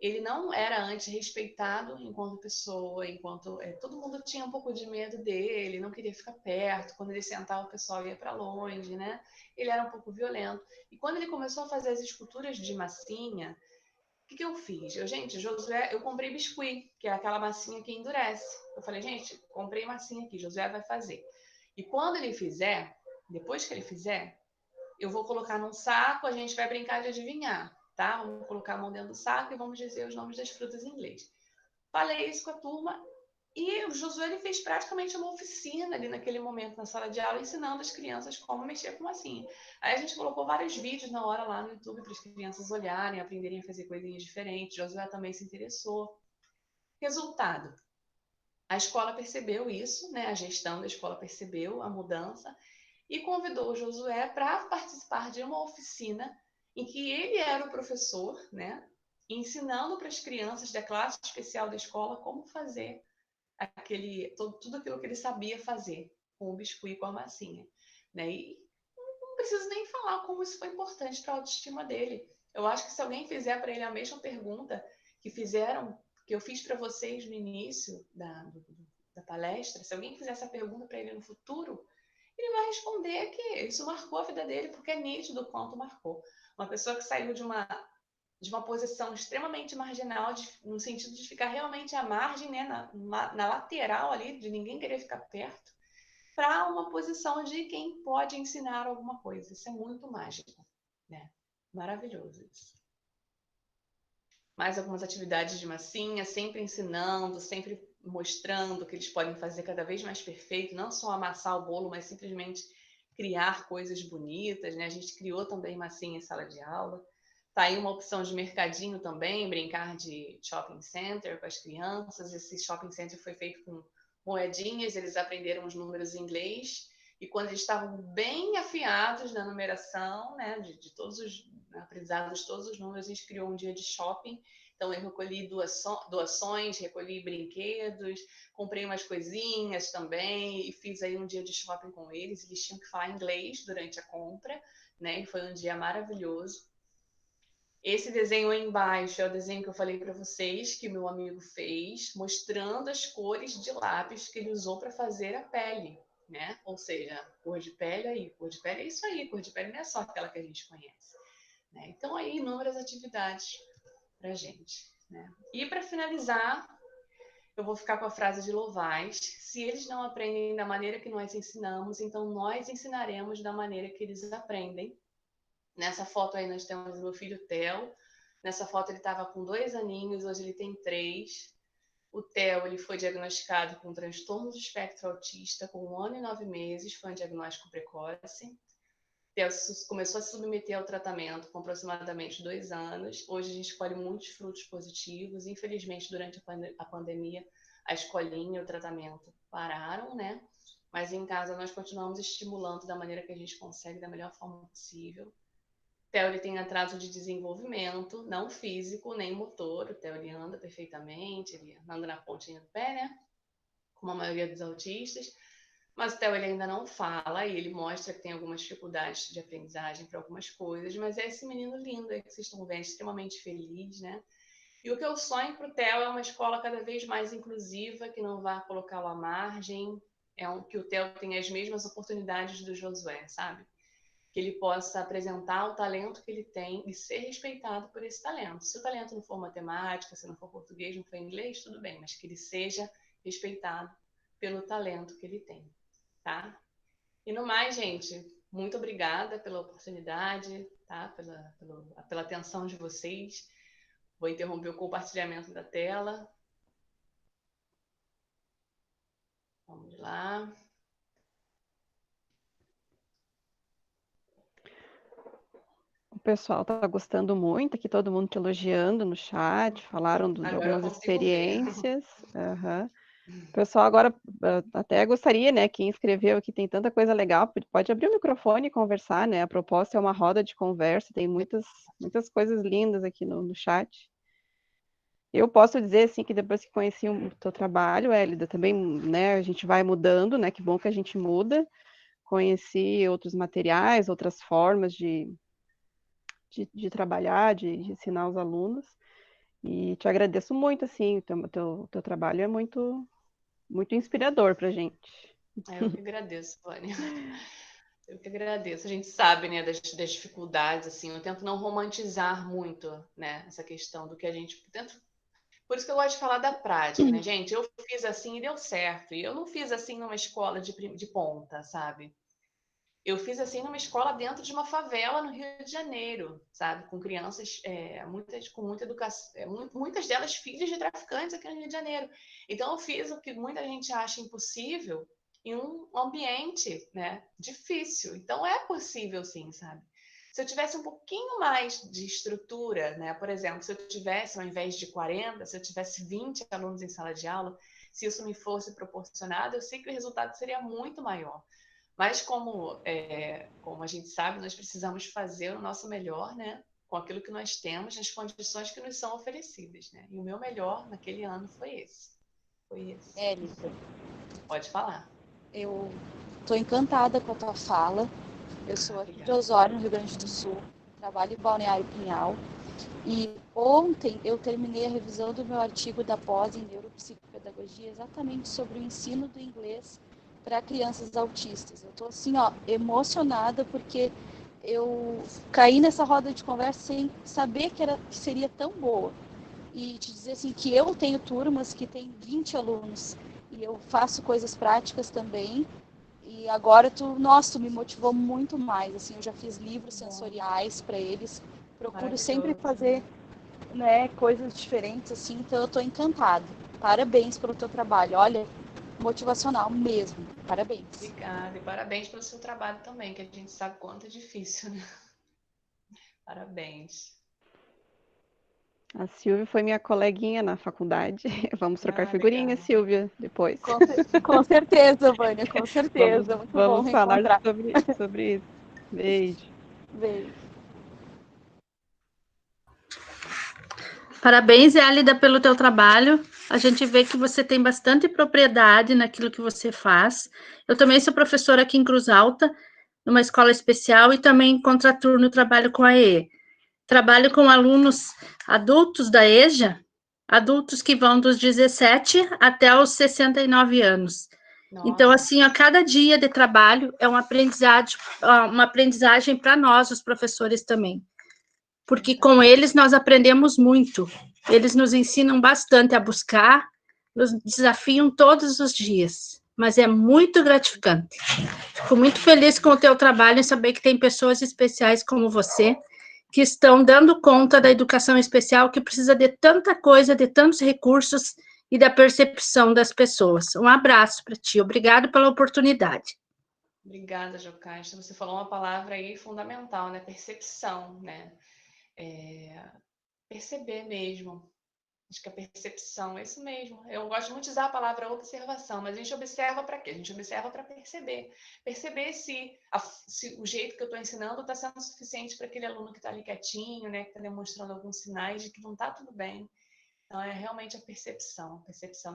Ele não era antes respeitado enquanto pessoa, enquanto todo mundo tinha um pouco de medo dele, não queria ficar perto. Quando ele sentava, o pessoal ia para longe, né? Ele era um pouco violento. E quando ele começou a fazer as esculturas de massinha, o que eu fiz? Gente, Josué, eu comprei biscuit, que é aquela massinha que endurece. Eu falei, gente, comprei massinha aqui, Josué vai fazer. E quando ele fizer, depois que ele fizer, eu vou colocar num saco, a gente vai brincar de adivinhar, tá? Vamos colocar a mão dentro do saco e vamos dizer os nomes das frutas em inglês. Falei isso com a turma e o Josué ele fez praticamente uma oficina ali naquele momento na sala de aula, ensinando as crianças como mexer com massinha. Aí a gente colocou vários vídeos na hora lá no YouTube para as crianças olharem, aprenderem a fazer coisinhas diferentes. Josué também se interessou. Resultado: a escola percebeu isso, né? A gestão da escola percebeu a mudança e convidou o Josué para participar de uma oficina em que ele era o professor, né? Ensinando para as crianças da classe especial da escola como fazer tudo aquilo que ele sabia fazer com o biscuit e com a massinha. né? E não preciso nem falar como isso foi importante para a autoestima dele. Eu acho que se alguém fizer para ele a mesma pergunta que fizeram, que eu fiz para vocês no início da palestra, se alguém fizer essa pergunta para ele no futuro, ele vai responder que isso marcou a vida dele, porque é nítido o quanto marcou. Uma pessoa que saiu de uma posição extremamente marginal, no sentido de ficar realmente à margem, né, na lateral ali, de ninguém querer ficar perto, para uma posição de quem pode ensinar alguma coisa. Isso é muito mágico, né? Maravilhoso isso. Mais algumas atividades de massinha, sempre ensinando, sempre mostrando que eles podem fazer cada vez mais perfeito, não só amassar o bolo, mas simplesmente criar coisas bonitas, né? A gente criou também massinha em sala de aula. Tá aí uma opção de mercadinho também, brincar de shopping center com as crianças. Esse shopping center foi feito com moedinhas, eles aprenderam os números em inglês e quando eles estavam bem afiados na numeração, né, de todos os aprendizados de todos os números, a gente criou um dia de shopping. Então eu recolhi doações, recolhi brinquedos, comprei umas coisinhas também e fiz aí um dia de shopping com eles. Eles tinham que falar inglês durante a compra, né? E foi um dia maravilhoso. Esse desenho aí embaixo é o desenho que eu falei para vocês, que meu amigo fez, mostrando as cores de lápis que ele usou para fazer a pele, né? Ou seja, cor de pele aí, cor de pele é isso aí, cor de pele não é só aquela que a gente conhece, né? Então aí inúmeras atividades para gente, né? E para finalizar, eu vou ficar com a frase de Lovais: se eles não aprendem da maneira que nós ensinamos, então nós ensinaremos da maneira que eles aprendem. Nessa foto aí nós temos o meu filho Theo. Nessa foto ele estava com 2 aninhos, hoje ele tem 3. O Theo ele foi diagnosticado com transtorno do espectro autista com 1 ano e 9 meses, foi um diagnóstico precoce. Theo começou a se submeter ao tratamento com aproximadamente 2 anos. Hoje a gente colhe muitos frutos positivos. Infelizmente, durante a pandemia, a escolinha e o tratamento pararam, né? Mas em casa nós continuamos estimulando da maneira que a gente consegue, da melhor forma possível. Theo ele tem atraso de desenvolvimento, não físico nem motor. O Theo ele anda perfeitamente, ele anda na pontinha do pé, né? Como a maioria dos autistas. Mas o Theo ele ainda não fala e ele mostra que tem algumas dificuldades de aprendizagem para algumas coisas. Mas é esse menino lindo aí que vocês estão vendo, extremamente feliz, né? E o que eu sonho para o Theo é uma escola cada vez mais inclusiva, que não vá colocá-lo à margem, que o Theo tenha as mesmas oportunidades do Josué, sabe? Que ele possa apresentar o talento que ele tem e ser respeitado por esse talento. Se o talento não for matemática, se não for português, não for inglês, tudo bem, mas que ele seja respeitado pelo talento que ele tem, tá? E no mais, gente, muito obrigada pela oportunidade, tá? Pela atenção de vocês. Vou interromper o compartilhamento da tela. Vamos lá. O pessoal está gostando muito, aqui todo mundo te elogiando no chat, falaram de Agora eu algumas consigo ver. experiências. Uhum. O pessoal agora até gostaria, né? Quem escreveu aqui tem tanta coisa legal, pode abrir o microfone e conversar, né? A proposta é uma roda de conversa, tem muitas coisas lindas aqui no chat. Eu posso dizer, assim, que depois que conheci o teu trabalho, Hélida, também, né, a gente vai mudando, né? Que bom que a gente muda. Conheci outros materiais, outras formas de trabalhar, de ensinar os alunos. E te agradeço muito, assim, teu trabalho é muito inspirador para a gente. Eu que agradeço, Vânia. Eu que agradeço. A gente sabe, né, das dificuldades, assim. Eu tento não romantizar muito, né, essa questão do que a gente tento. Por isso que eu gosto de falar da prática, né, gente? Eu fiz assim e deu certo. E eu não fiz assim numa escola de ponta, sabe? Eu fiz assim numa escola dentro de uma favela no Rio de Janeiro, sabe? Com crianças, muitas com muita educação, muitas delas filhas de traficantes aqui no Rio de Janeiro. Então eu fiz o que muita gente acha impossível em um ambiente, né, difícil. Então é possível sim, sabe? Se eu tivesse um pouquinho mais de estrutura, né? Por exemplo, se eu tivesse, ao invés de 40, se eu tivesse 20 alunos em sala de aula, se isso me fosse proporcionado, eu sei que o resultado seria muito maior. Mas como a gente sabe, nós precisamos fazer o nosso melhor, né? Com aquilo que nós temos, nas condições que nos são oferecidas, né? E o meu melhor naquele ano foi esse. Foi esse. Élida, Pode falar. eu Estou encantada com a tua fala. Eu sou aqui de Osório, no Rio Grande do Sul, trabalho em Balneário Pinhal. E ontem eu terminei a revisão do meu artigo da pós em neuropsicopedagogia exatamente sobre o ensino do inglês para crianças autistas. Eu estou assim, emocionada porque eu caí nessa roda de conversa sem saber que seria tão boa. E te dizer assim que eu tenho turmas que tem 20 alunos e eu faço coisas práticas também. E agora tu me motivou muito mais. Assim, eu já fiz livros sensoriais para eles. Procuro sempre fazer, né, coisas diferentes assim. Então eu estou encantada. Parabéns pelo teu trabalho. Olha, motivacional mesmo. Parabéns. Obrigada. E parabéns pelo seu trabalho também, que a gente sabe quanto é difícil, né? Parabéns. A Silvia foi minha coleguinha na faculdade. Vamos trocar figurinha, legal. Silvia, depois. Com certeza, Vânia, com certeza. Muito bom Vamos falar reencontrar. sobre isso. Beijo. Beijo. Parabéns, Elida, pelo teu trabalho. A gente vê que você tem bastante propriedade naquilo que você faz. Eu também sou professora aqui em Cruz Alta, numa escola especial, e também em contraturno trabalho com a EE. Trabalho com alunos adultos da EJA, adultos que vão dos 17 até os 69 anos. Nossa. Então, assim, a cada dia de trabalho é uma aprendizagem para nós, os professores também. Porque com eles nós aprendemos muito. Eles nos ensinam bastante a buscar, nos desafiam todos os dias. Mas é muito gratificante. Fico muito feliz com o teu trabalho e saber que tem pessoas especiais como você que estão dando conta da educação especial, que precisa de tanta coisa, de tantos recursos e da percepção das pessoas. Um abraço para ti. Obrigado pela oportunidade. Obrigada, Jocasta. Você falou uma palavra aí fundamental, né? Percepção, né? Perceber mesmo. Acho que a percepção é isso mesmo. Eu gosto muito de usar a palavra observação, mas a gente observa para quê? A gente observa para perceber. Perceber se o jeito que eu estou ensinando está sendo suficiente para aquele aluno que está ali quietinho, né? Que está demonstrando alguns sinais de que não está tudo bem. Então, é realmente a percepção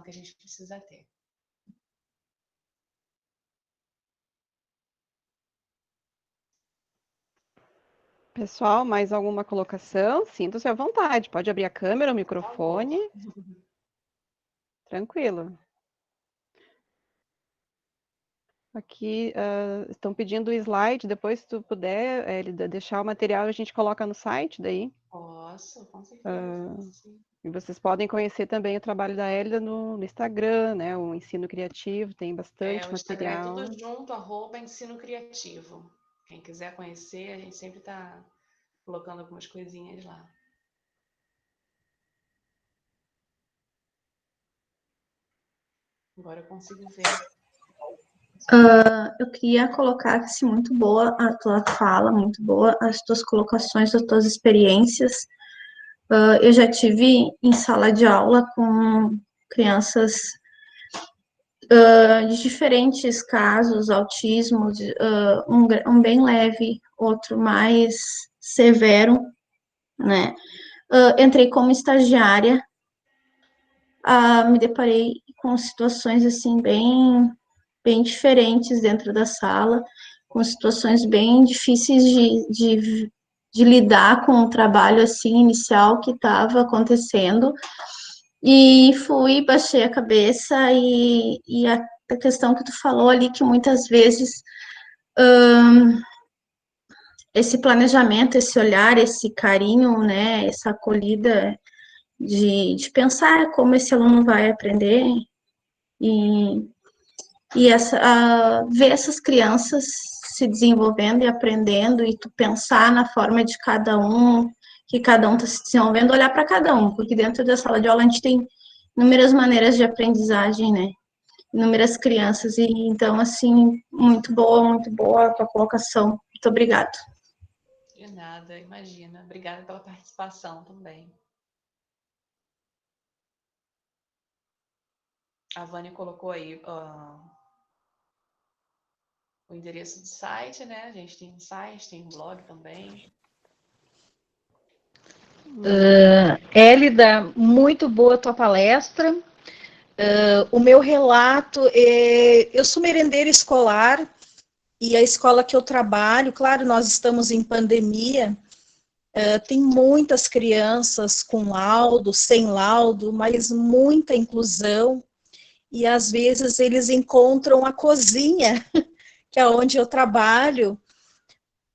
que a gente precisa ter. Pessoal, mais alguma colocação? Sinta-se à vontade. Pode abrir a câmera, o microfone. Tranquilo. Aqui estão pedindo o slide. Depois, se tu puder, Elida, deixar o material, a gente coloca no site daí. Posso, com certeza. E vocês podem conhecer também o trabalho da Elida no Instagram, né? O Ensino Criativo, tem bastante o Instagram material. É tudo junto, @ensino criativo. Quem quiser conhecer, a gente sempre está colocando algumas coisinhas lá. Agora eu consigo ver. Eu queria colocar assim, muito boa a tua fala, muito boa as tuas colocações, as tuas experiências. Eu já tive em sala de aula com crianças de diferentes casos, autismo, um bem leve, outro mais severo, né? Entrei como estagiária, me deparei com situações assim bem diferentes dentro da sala, com situações bem difíceis de lidar com o trabalho assim inicial que estava acontecendo. E baixei a cabeça e a questão que tu falou ali, que muitas vezes esse planejamento, esse olhar, esse carinho, né, essa acolhida de pensar como esse aluno vai aprender e ver essas crianças se desenvolvendo e aprendendo e tu pensar na forma de cada um, que cada um está se desenvolvendo, olhar para cada um, porque dentro da sala de aula a gente tem inúmeras maneiras de aprendizagem, né? Inúmeras crianças, e então, assim, muito boa a tua colocação. Muito obrigada. De nada, imagina. Obrigada pela participação também. A Vânia colocou aí o endereço do site, né? A gente tem um site, tem um blog também. Elida, muito boa a tua palestra. O meu relato eu sou merendeira escolar, E a escola que eu trabalho, claro, nós estamos em pandemia, tem muitas crianças com laudo, sem laudo, mas muita inclusão, e às vezes eles encontram a cozinha, que é onde eu trabalho,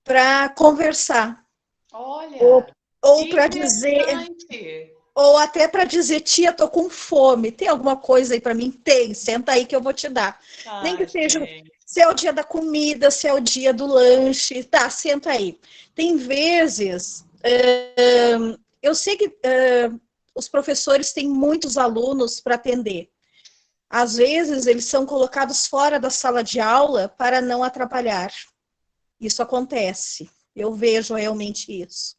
para conversar, ou, Olha, ou que para dizer, interessante. ou até para dizer, tia, tô com fome, tem alguma coisa aí para mim? Tem, senta aí que eu vou te dar. Nem que Ai, seja, gente. se é o dia da comida, se é o dia do lanche, tá, senta aí. Tem vezes, eu sei que os professores têm muitos alunos para atender. Às vezes, eles são colocados fora da sala de aula para não atrapalhar. Isso acontece. Eu vejo realmente isso.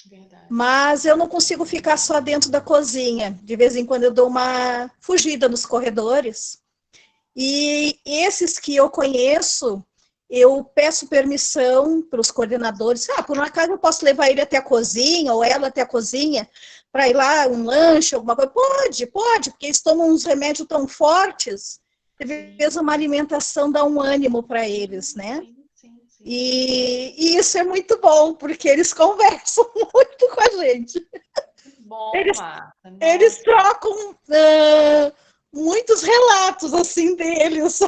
Verdade. Mas eu não consigo ficar só dentro da cozinha. De vez em quando eu dou uma fugida nos corredores. E esses que eu conheço, eu peço permissão para os coordenadores. Por um acaso eu posso levar ele até a cozinha, ou ela até a cozinha, para ir lá, um lanche, alguma coisa? Pode, porque eles tomam uns remédios tão fortes. Às vezes uma alimentação dá um ânimo para eles, né? Sim. E isso é muito bom, porque eles conversam muito com a gente. Bom, Eles, Marta. eles Nossa. trocam muitos relatos, assim, deles.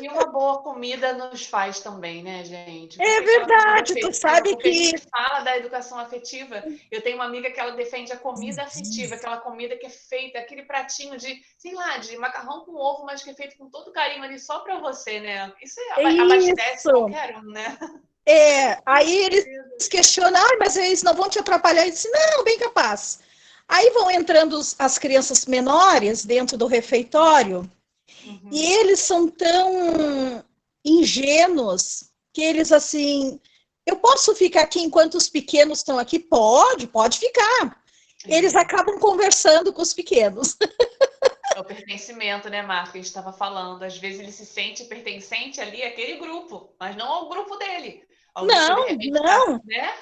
E uma boa comida nos faz também, né, gente? É Porque aquela comida verdade, tu afetiva, sabe porque a que... gente fala da educação afetiva, eu tenho uma amiga que ela defende a comida afetiva, aquela comida que é feita, aquele pratinho de, sei lá, de macarrão com ovo, mas que é feito com todo carinho ali só para você, né? Isso É abastece isso. qualquer um, né? Aí eles questionam, mas eles não vão te atrapalhar? Eu disse, não, bem capaz. Aí vão entrando as crianças menores dentro do refeitório, e eles são tão ingênuos que eles, assim, eu posso ficar aqui enquanto os pequenos estão aqui? Pode ficar. Eles acabam conversando com os pequenos. É o pertencimento, né, Marco? Que a gente estava falando. Às vezes ele se sente pertencente ali àquele grupo, mas não ao grupo dele. Ao grupo, de repente, tá, Não. né?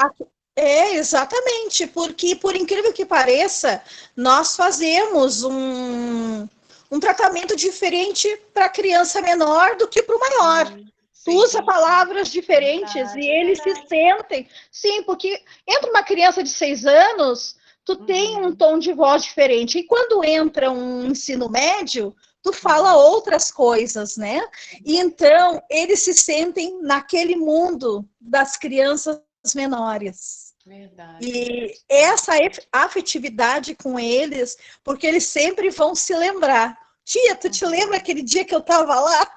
Exatamente, porque, por incrível que pareça, nós fazemos um tratamento diferente para a criança menor do que para o maior. Tu usa Sim, palavras diferentes e é eles se verdade. sentem. Sim, porque entre uma criança de 6 anos, tu tem um tom de voz diferente. E quando entra um ensino médio, tu fala outras coisas, né? E então, eles se sentem naquele mundo das crianças menores. Verdade. E essa afetividade com eles, porque eles sempre vão se lembrar. Tia, tu te lembra aquele dia que eu estava lá?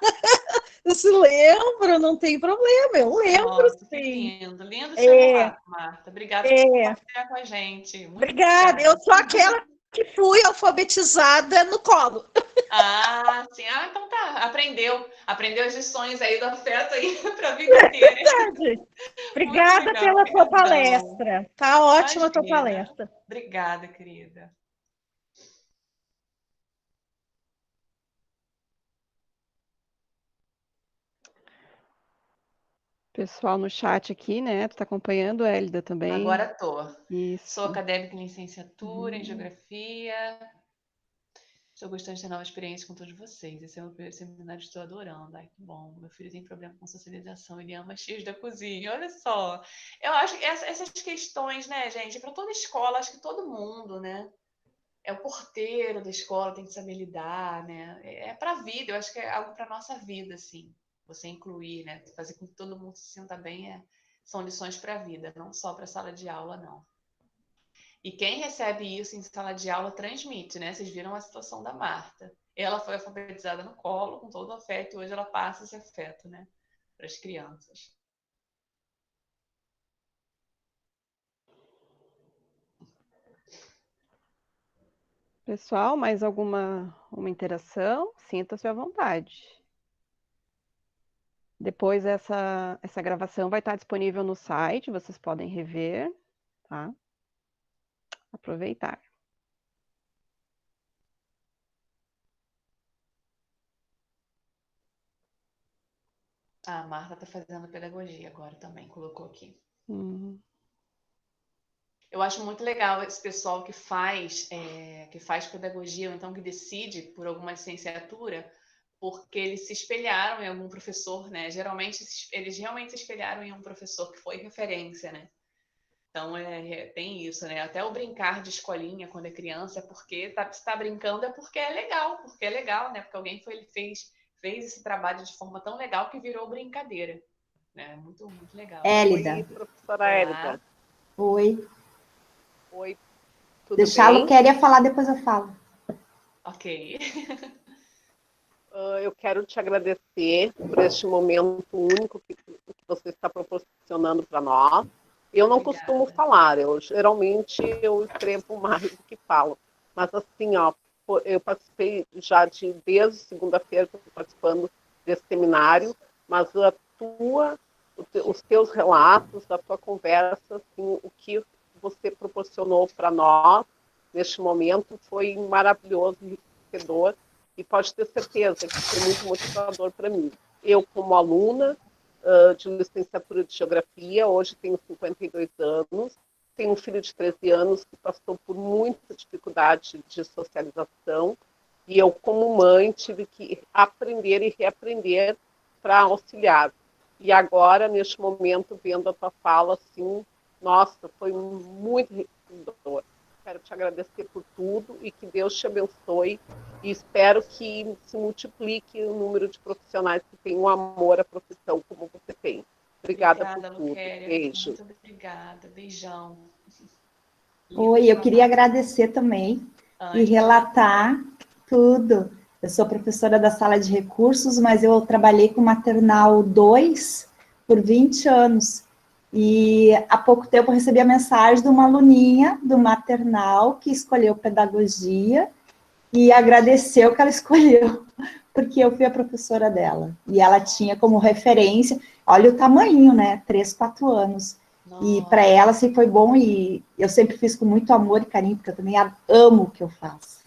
Eu se lembro, não tem problema, eu lembro Nossa, que sim. lindo. Lindo seu relato, Marta. Obrigada por compartilhar com a gente. Muito Obrigada, obrigada. eu sou aquela que fui alfabetizada no colo. Ah, sim. Ah, então tá. Aprendeu as lições aí do afeto aí para a vida inteira. Verdade. Muito Obrigada legal. pela tua Obrigadão. palestra. Tá ótima a tua Imagina. palestra. Obrigada, querida. Pessoal no chat aqui, né? Tu tá acompanhando, Hélida, também? Agora tô. Sou Isso. acadêmica em licenciatura em geografia. Estou gostando de ter novas experiências com todos vocês. Esse é o meu primeiro seminário, estou adorando. Ai, que bom. Meu filho tem problema com socialização, ele ama X da cozinha. Olha só. Eu acho que essas questões, né, gente, para toda escola, acho que todo mundo, né? É o porteiro da escola, tem que saber lidar, né? É para a vida, eu acho que é algo para nossa vida, assim. Você incluir, né? Fazer com que todo mundo se sinta bem são lições para a vida, não só para a sala de aula, não. E quem recebe isso em sala de aula transmite, né? Vocês viram a situação da Marta. Ela foi alfabetizada no colo, com todo o afeto, e hoje ela passa esse afeto, né? Para as crianças. Pessoal, mais alguma uma interação? Sinta-se à vontade. Depois essa gravação vai estar disponível no site, vocês podem rever, tá? Aproveitar. A Marta está fazendo pedagogia agora também, colocou aqui. Eu acho muito legal esse pessoal que faz pedagogia, ou então que decide por alguma licenciatura, porque eles se espelharam em algum professor, né? Geralmente eles realmente se espelharam em um professor que foi referência, né? Então tem isso, né? Até o brincar de escolinha quando é criança é porque se tá brincando é porque é legal, né? Porque alguém fez esse trabalho de forma tão legal que virou brincadeira, né? Muito, muito legal. Élida. Oi, professora Élida. Oi. Oi, tudo Deixar a bem? Luquéria falar, depois eu falo. Ok. Eu quero te agradecer por este momento único que você está proporcionando para nós. Eu não Obrigada. costumo falar, geralmente eu escrevo mais do que falo. Mas assim, ó, eu participei já desde segunda-feira, estou participando desse seminário, mas os teus relatos, a tua conversa, assim, o que você proporcionou para nós neste momento foi maravilhoso, enriquecedor, e pode ter certeza que foi muito motivador para mim. Eu, como aluna de licenciatura de Geografia, hoje tenho 52 anos, tenho um filho de 13 anos que passou por muita dificuldade de socialização, e eu, como mãe, tive que aprender e reaprender para auxiliar. E agora, neste momento, vendo a tua fala, assim, nossa, foi muito enriquecedor. Quero te agradecer por tudo e que Deus te abençoe. E espero que se multiplique o número de profissionais que têm um amor à profissão como você tem. Obrigada por tudo. Luquéria. Beijo. Muito obrigada. Beijão. Oi, eu queria agradecer também e relatar tudo. Eu sou professora da sala de recursos, mas eu trabalhei com maternal 2 por 20 anos. E há pouco tempo eu recebi a mensagem de uma aluninha do maternal que escolheu pedagogia e agradeceu que ela escolheu, porque eu fui a professora dela. E ela tinha como referência, olha o tamanho, né? 3, 4 anos. Nossa. E para ela, assim, foi bom e eu sempre fiz com muito amor e carinho, porque eu também amo o que eu faço.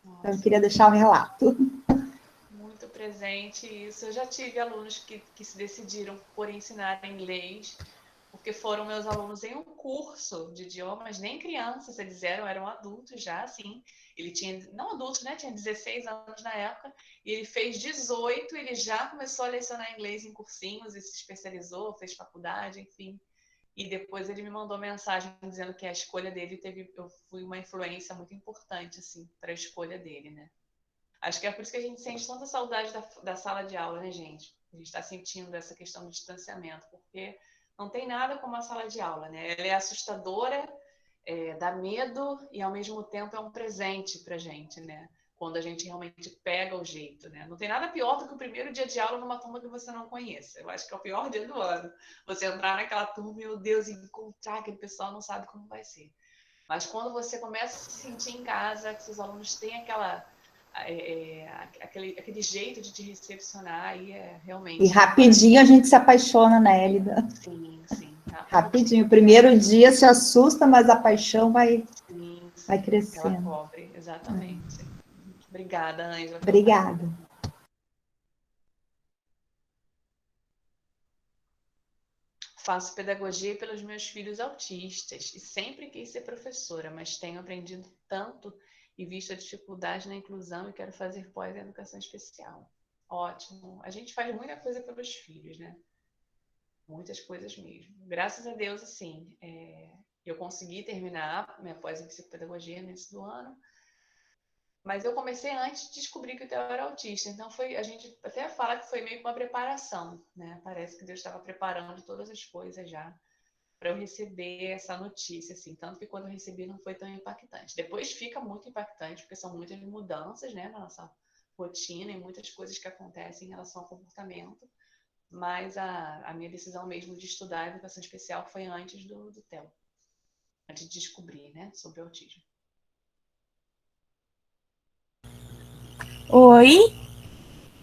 Nossa. Então, eu queria deixar um relato. Muito presente isso. Eu já tive alunos que se decidiram por ensinar inglês, porque foram meus alunos em um curso de idiomas, nem crianças, eles eram adultos já, assim. Ele tinha, não adultos, né? Tinha 16 anos na época, e ele fez 18, ele já começou a lecionar inglês em cursinhos e se especializou, fez faculdade, enfim. E depois ele me mandou mensagem dizendo que a escolha dele eu fui uma influência muito importante, assim, para a escolha dele, né? Acho que é por isso que a gente sente tanta saudade da sala de aula, né, gente? A gente está sentindo essa questão do distanciamento, porque não tem nada como a sala de aula, né? Ela é assustadora, dá medo e, ao mesmo tempo, é um presente para a gente, né? Quando a gente realmente pega o jeito, né? Não tem nada pior do que o primeiro dia de aula numa turma que você não conhece. Eu acho que é o pior dia do ano. Você entrar naquela turma, meu Deus, e encontrar aquele pessoal, não sabe como vai ser. Mas quando você começa a se sentir em casa, que seus alunos têm aquele jeito de te recepcionar, aí realmente... E rapidinho a gente se apaixona, né, Élida? Sim, sim. Rapidinho. O primeiro dia se assusta, mas a paixão vai crescendo. Ela cobre, exatamente. Obrigada, Ângela. Obrigada. Faço pedagogia pelos meus filhos autistas e sempre quis ser professora, mas tenho aprendido tanto e visto a dificuldade na inclusão e quero fazer pós-educação especial. Ótimo. A gente faz muita coisa pelos filhos, né? Muitas coisas mesmo. Graças a Deus, assim, eu consegui terminar minha pós em psicopedagogia no início do ano, mas eu comecei antes de descobrir que o Theo era autista. Então, a gente até fala que foi meio que uma preparação, né? Parece que Deus estava preparando todas as coisas já para eu receber essa notícia, assim. Tanto que quando eu recebi não foi tão impactante. Depois fica muito impactante, porque são muitas mudanças, né, na nossa rotina e muitas coisas que acontecem em relação ao comportamento. Mas a minha decisão mesmo de estudar a educação especial foi antes do Theo. Antes de descobrir, né, sobre o autismo. Oi,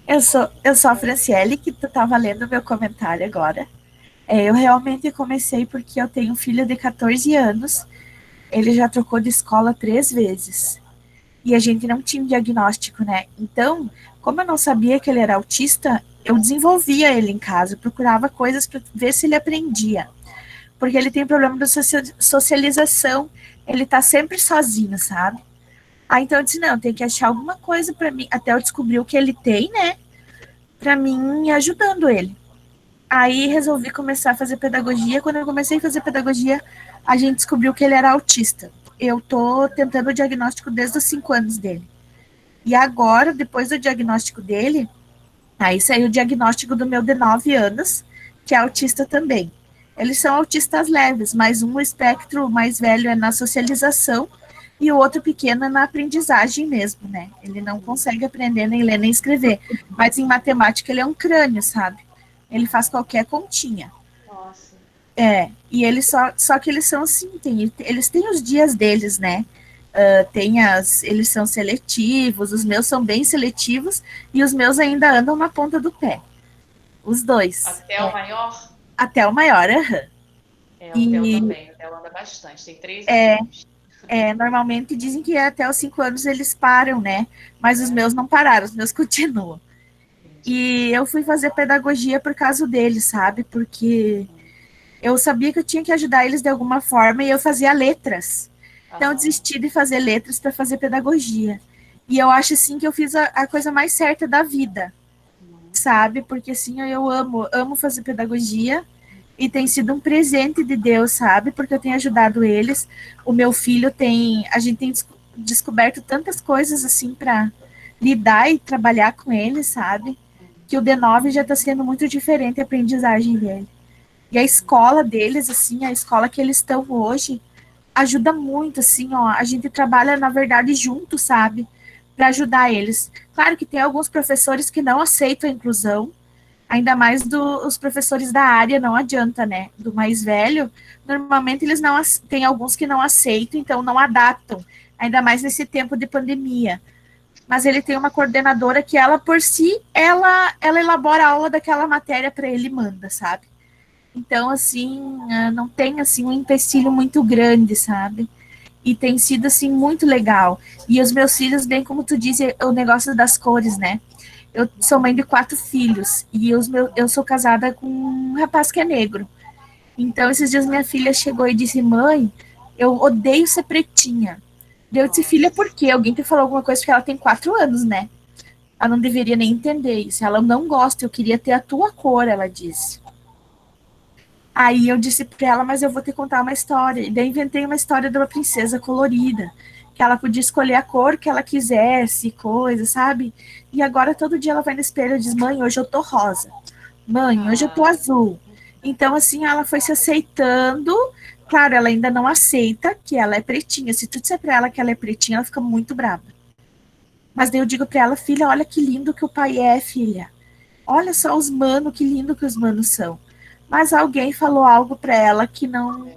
eu sou a Franciele, que tu estava lendo meu comentário agora. Eu realmente comecei porque eu tenho um filho de 14 anos, ele já trocou de escola 3 vezes, e a gente não tinha um diagnóstico, né? Então, como eu não sabia que ele era autista, eu desenvolvia ele em casa, procurava coisas para ver se ele aprendia, porque ele tem problema de socialização, ele tá sempre sozinho, sabe? Então eu disse, não, tem que achar alguma coisa para mim, até eu descobrir o que ele tem, né? para mim, ajudando ele. Aí resolvi começar a fazer pedagogia. Quando eu comecei a fazer pedagogia, a gente descobriu que ele era autista. Eu tô tentando o diagnóstico desde os 5 anos dele. E agora, depois do diagnóstico dele, aí saiu o diagnóstico do meu de 9 anos, que é autista também. Eles são autistas leves, mas um espectro mais velho é na socialização e o outro pequeno é na aprendizagem mesmo, né? Ele não consegue aprender nem ler nem escrever, mas em matemática ele é um crânio, sabe? Ele faz qualquer continha. Nossa. E eles só que eles são assim, eles têm os dias deles, né? Eles são seletivos, os meus são bem seletivos, e os meus ainda andam na ponta do pé. Os dois. Até o maior? Até o maior, aham. O Theo também, o Theo anda bastante, tem 3 anos. Normalmente dizem que até os 5 anos eles param, né? Mas os meus não pararam, os meus continuam. E eu fui fazer pedagogia por causa deles, sabe? Porque eu sabia que eu tinha que ajudar eles de alguma forma e eu fazia letras. Então eu desisti de fazer letras para fazer pedagogia. E eu acho, assim, que eu fiz a coisa mais certa da vida, sabe? Porque, assim, eu amo fazer pedagogia e tem sido um presente de Deus, sabe? Porque eu tenho ajudado eles. O meu filho a gente tem descoberto tantas coisas, assim, para lidar e trabalhar com eles, sabe? Que o D9 já está sendo muito diferente a aprendizagem dele. E a escola deles, assim, a escola que eles estão hoje, ajuda muito, assim, ó, a gente trabalha, na verdade, junto, sabe, para ajudar eles. Claro que tem alguns professores que não aceitam a inclusão, ainda mais os professores da área, não adianta, né, do mais velho, normalmente eles não, tem alguns que não aceitam, então não adaptam, ainda mais nesse tempo de pandemia. Mas ele tem uma coordenadora que ela, por si, ela elabora a aula daquela matéria para ele e manda, sabe? Então, assim, não tem, assim, um empecilho muito grande, sabe? E tem sido, assim, muito legal. E os meus filhos, bem como tu disse, o negócio das cores, né? Eu sou mãe de 4 filhos e eu sou casada com um rapaz que é negro. Então, esses dias minha filha chegou e disse, mãe, eu odeio ser pretinha. Eu disse, filha, por quê? Alguém te falou alguma coisa porque ela tem 4 anos, né? Ela não deveria nem entender isso. Ela não gosta, eu queria ter a tua cor, ela disse. Aí eu disse para ela, mas eu vou te contar uma história. E daí inventei uma história de uma princesa colorida, que ela podia escolher a cor que ela quisesse, coisa, sabe? E agora todo dia ela vai no espelho e diz, mãe, hoje eu tô rosa. Mãe, hoje eu tô azul. Então, assim, ela foi se aceitando. Claro, ela ainda não aceita que ela é pretinha. Se tu disser pra ela que ela é pretinha, ela fica muito brava. Mas daí eu digo pra ela, filha, olha que lindo que o pai é, filha. Olha só os manos, que lindo que os manos são. Mas alguém falou algo para ela que não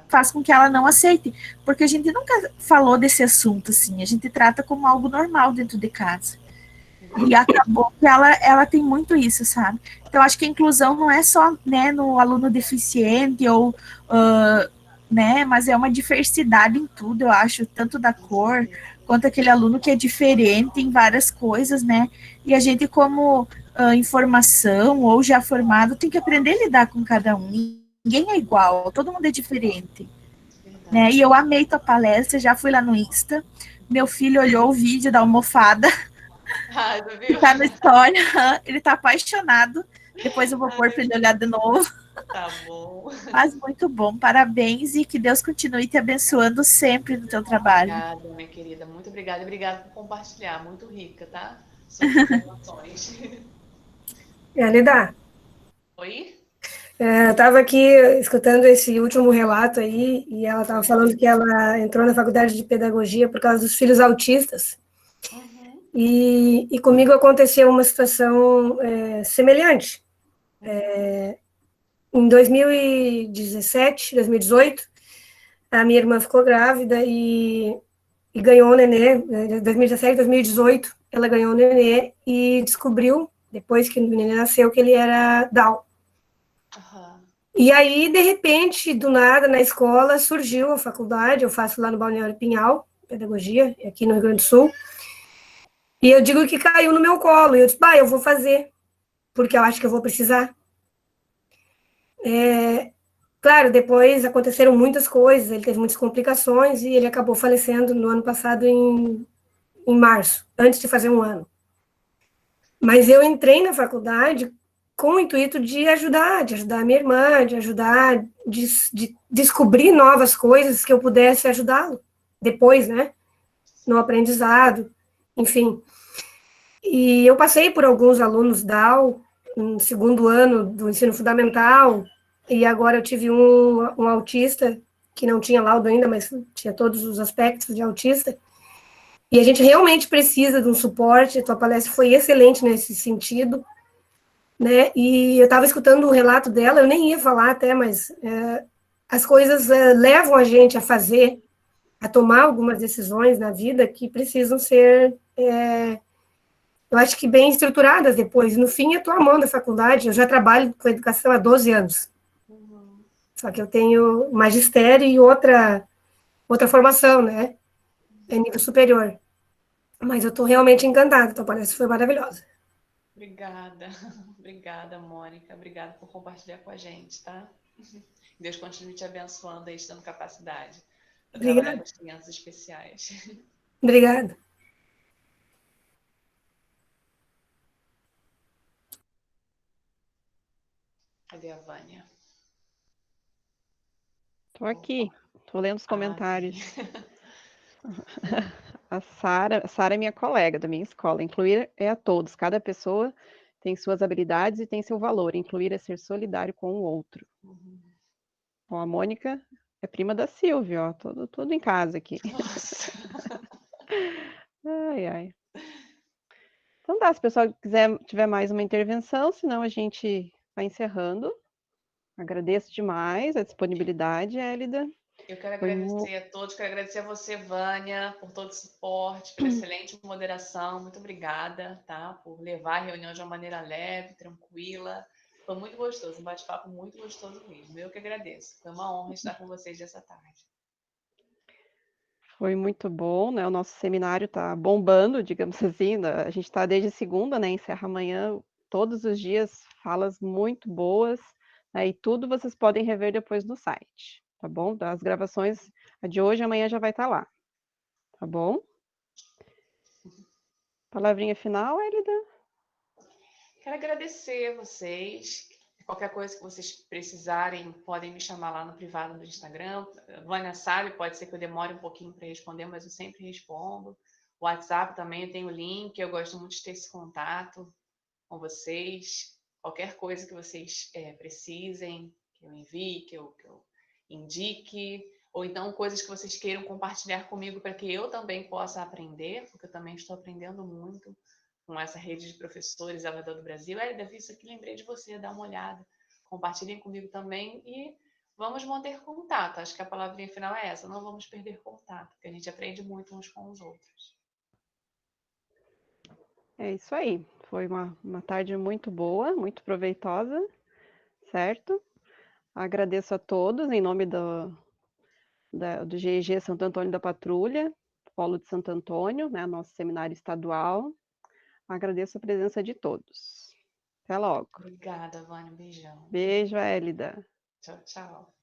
faz com que ela não aceite, porque a gente nunca falou desse assunto, assim, a gente trata como algo normal dentro de casa. E acabou que ela tem muito isso, sabe? Então, acho que a inclusão não é só, né, no aluno deficiente ou, né, mas é uma diversidade em tudo, eu acho, tanto da cor, quanto aquele aluno que é diferente em várias coisas, né? E a gente, como informação ou já formado, tem que aprender a lidar com cada um. Ninguém é igual, todo mundo é diferente. Né? E eu amei tua palestra, já fui lá no Insta. Meu filho olhou o vídeo da almofada. Tá na história, ele tá apaixonado. Depois eu vou pôr para ele olhar de novo. Tá bom. Mas muito bom, parabéns e que Deus continue te abençoando sempre no teu trabalho. Obrigada, minha querida, muito obrigada. Obrigada por compartilhar, muito rica, tá? Suas informações. Lidar. Oi? Eu estava aqui escutando esse último relato aí, e ela estava falando que ela entrou na faculdade de pedagogia por causa dos filhos autistas. E comigo aconteceu uma situação semelhante. Em 2017, 2018, a minha irmã ficou grávida e ganhou um nenê. Em 2017, 2018, ela ganhou um nenê e descobriu, depois que o nenê nasceu, que ele era Down. E aí, de repente, do nada, na escola, surgiu a faculdade, eu faço lá no Balneário Pinhal, pedagogia, aqui no Rio Grande do Sul, e eu digo que caiu no meu colo, e eu disse, eu vou fazer, porque eu acho que eu vou precisar. Claro, depois aconteceram muitas coisas, ele teve muitas complicações, e ele acabou falecendo no ano passado, em março, antes de fazer um ano. Mas eu entrei na faculdade com o intuito de ajudar a minha irmã, de ajudar, de descobrir novas coisas que eu pudesse ajudá-lo depois, né? No aprendizado, enfim. E eu passei por alguns alunos DAO, no segundo ano do ensino fundamental, e agora eu tive um autista, que não tinha laudo ainda, mas tinha todos os aspectos de autista, e a gente realmente precisa de um suporte. A tua palestra foi excelente nesse sentido, né? E eu estava escutando o relato dela, eu nem ia falar até, mas as coisas levam a gente a fazer, a tomar algumas decisões na vida que precisam ser, eu acho que bem estruturadas depois. No fim, eu estou amando a faculdade, eu já trabalho com educação há 12 anos. Só que eu tenho magistério e outra formação, né? É nível superior. Mas eu estou realmente encantada, então parece que foi maravilhosa. Obrigada, obrigada, Mônica. Obrigada por compartilhar com a gente, tá? Deus continue te abençoando aí, te dando capacidade para trabalhar com as crianças especiais. Obrigada. Cadê a Vânia? Estou aqui, estou lendo os comentários. A Sara é minha colega da minha escola. Incluir é a todos. Cada pessoa tem suas habilidades e tem seu valor. Incluir é ser solidário com o outro. Ó, a Mônica é prima da Silvia, ó. Tudo em casa aqui. Nossa. Ai, ai. Então tá, se o pessoal tiver mais uma intervenção, senão a gente vai encerrando. Agradeço demais a disponibilidade, Hélida. Eu quero agradecer a todos, quero agradecer a você, Vânia, por todo o suporte, pela excelente moderação. Muito obrigada, tá? Por levar a reunião de uma maneira leve, tranquila. Foi muito gostoso, um bate-papo muito gostoso mesmo. Eu que agradeço. Foi uma honra estar com vocês essa tarde. Foi muito bom, né? O nosso seminário está bombando, digamos assim. A gente está desde segunda, né? Encerra amanhã, todos os dias, falas muito boas, né? E tudo vocês podem rever depois no site, tá bom? As gravações, a de hoje e amanhã já vai estar lá, tá bom? Palavrinha final, Hélida? Quero agradecer a vocês. Qualquer coisa que vocês precisarem, podem me chamar lá no privado do Instagram. A Vânia sabe, pode ser que eu demore um pouquinho para responder, mas eu sempre respondo. O WhatsApp também, eu tenho o link. Eu gosto muito de ter esse contato com vocês. Qualquer coisa que vocês precisem, que eu envie, que eu indique, ou então coisas que vocês queiram compartilhar comigo para que eu também possa aprender, porque eu também estou aprendendo muito com essa rede de professores ao redor do Brasil. Davi, isso aqui lembrei de você, dá uma olhada. Compartilhem comigo também e vamos manter contato. Acho que a palavrinha final é essa, não vamos perder contato, porque a gente aprende muito uns com os outros. É isso aí. Foi uma tarde muito boa, muito proveitosa, certo? Agradeço a todos em nome do GIG Santo Antônio da Patrulha, Polo de Santo Antônio, né, nosso seminário estadual. Agradeço a presença de todos. Até logo. Obrigada, Vânia. Um beijão. Beijo, Hélida. Tchau, tchau.